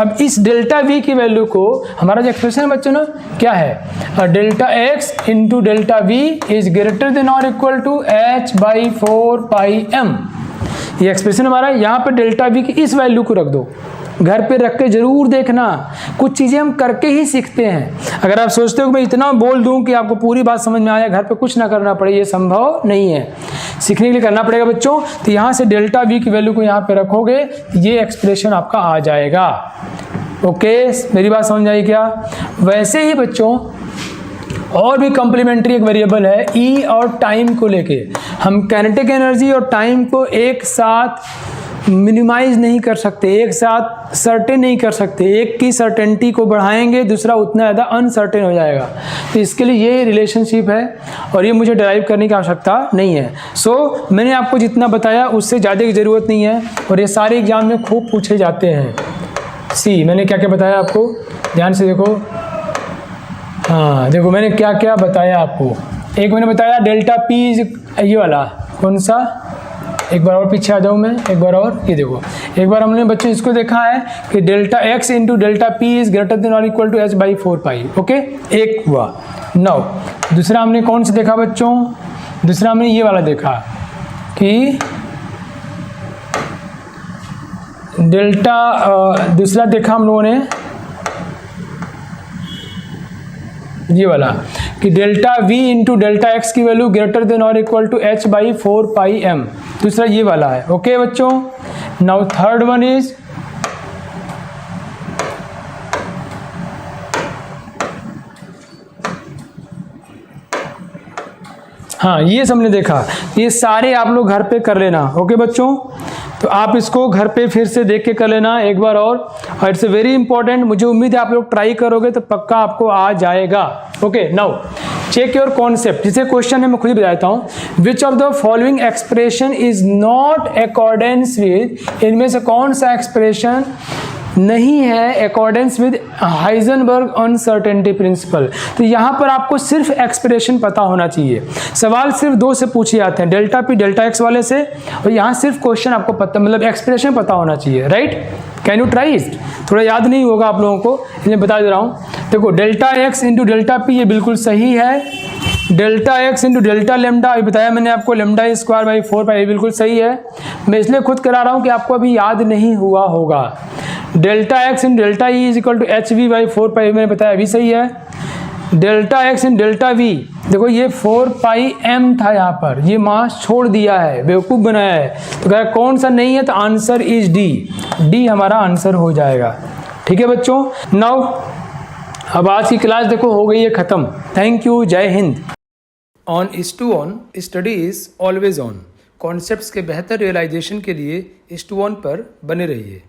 अब इस डेल्टा वी की वैल्यू को हमारा जो एक्सप्रेशन है बच्चों ना क्या है, delta x into delta we is greater than और equal to H by 4 pi m. ये एक्सप्रेशन हमारा, यहाँ पे डेल्टा वी की इस वैल्यू को रख दो, घर पे रख के जरूर देखना, कुछ चीज़ें हम करके ही सीखते हैं। अगर आप सोचते हो कि मैं इतना बोल दूं कि आपको पूरी बात समझ में आए, घर पे कुछ ना करना पड़े, ये संभव नहीं है, सीखने के लिए करना पड़ेगा बच्चों। तो यहाँ से डेल्टा वी की वैल्यू को यहाँ पे रखोगे, ये एक्सप्रेशन आपका आ जाएगा, ओके। मेरी बात समझ आई क्या। वैसे ही बच्चों और भी कॉम्प्लीमेंट्री एक वेरिएबल है ई और टाइम को लेके, हम काइनेटिक एनर्जी और टाइम को एक साथ मिनिमाइज नहीं कर सकते, एक साथ सर्टेन नहीं कर सकते। एक की सर्टेनिटी को बढ़ाएंगे, दूसरा उतना ज़्यादा अनसर्टेन हो जाएगा। तो इसके लिए ये रिलेशनशिप है और ये मुझे डराइव करने की आवश्यकता नहीं है। सो मैंने आपको जितना बताया उससे ज़्यादा की ज़रूरत नहीं है, और ये सारे एग्जाम में खूब पूछे जाते हैं। सी मैंने क्या क्या बताया आपको, ध्यान से देखो। हाँ देखो मैंने क्या क्या बताया आपको। एक मैंने बताया डेल्टा पी, ये वाला कौन सा, एक बार और पीछे आ जाऊँ मैं, एक बार और, ये देखो एक बार हमने बच्चों इसको देखा है कि delta x into delta P is greater than और equal to H by 4 pi, okay, एक हुआ। नौ दूसरा हमने कौन सा देखा बच्चों, दूसरा हमने ये वाला देखा कि डेल्टा, दूसरा देखा हम लोगों ने ये वाला कि delta v into delta X की वैल्यू ग्रेटर देन और equal to H by 4 pi M, दूसरा ये वाला है, ओके बच्चों। नाउ थर्ड वन इज हाँ, ये सबने देखा, ये सारे आप लोग घर पे कर लेना, ओके बच्चों। तो आप इसको घर पे फिर से देख के कर लेना एक बार और इट्स वेरी इंपॉर्टेंट। मुझे उम्मीद है आप लोग ट्राई करोगे तो पक्का आपको आ जाएगा, okay. Now check your concept, जिसे क्वेश्चन है मैं खुद ही बताता हूँ। Which of the following expression is not accordance with, इनमें से कौन सा एक्सप्रेशन नहीं है accordance with Heisenberg uncertainty principle. तो यहाँ पर आपको सिर्फ एक्सप्रेशन पता होना चाहिए। सवाल सिर्फ दो से पूछे जाते हैं, डेल्टा पी डेल्टा एक्स वाले से, और यहाँ सिर्फ क्वेश्चन आपको पता मतलब एक्सप्रेशन पता होना चाहिए, right. Can you try it? थोड़ा याद नहीं होगा आप लोगों को, इसलिए बता दे रहा हूँ। देखो delta x into delta P ये बिल्कुल सही है। Delta x into delta lambda ये बताया मैंने आपको, लेमडा स्क्वायर बाई 4 पाई, बिल्कुल सही है। मैं इसलिए खुद करा रहा हूँ कि आपको अभी याद नहीं हुआ होगा। Delta X in delta E is equal to H V by 4 pi मैंने बताया अभी सही है। Delta X in delta V, देखो ये 4 पाई एम था, यहाँ पर ये मास छोड़ दिया है, बेवकूफ़ बनाया है। तो कह कौन सा नहीं है, तो आंसर इज डी। डी हमारा आंसर हो जाएगा। ठीक है बच्चों। नाउ अब आज की क्लास देखो हो गई है ख़त्म। थैंक यू, जय हिंद। On is to on, study is always on. Concepts के बेहतर रियलाइजेशन के लिए इज टू ऑन पर बने रहिए।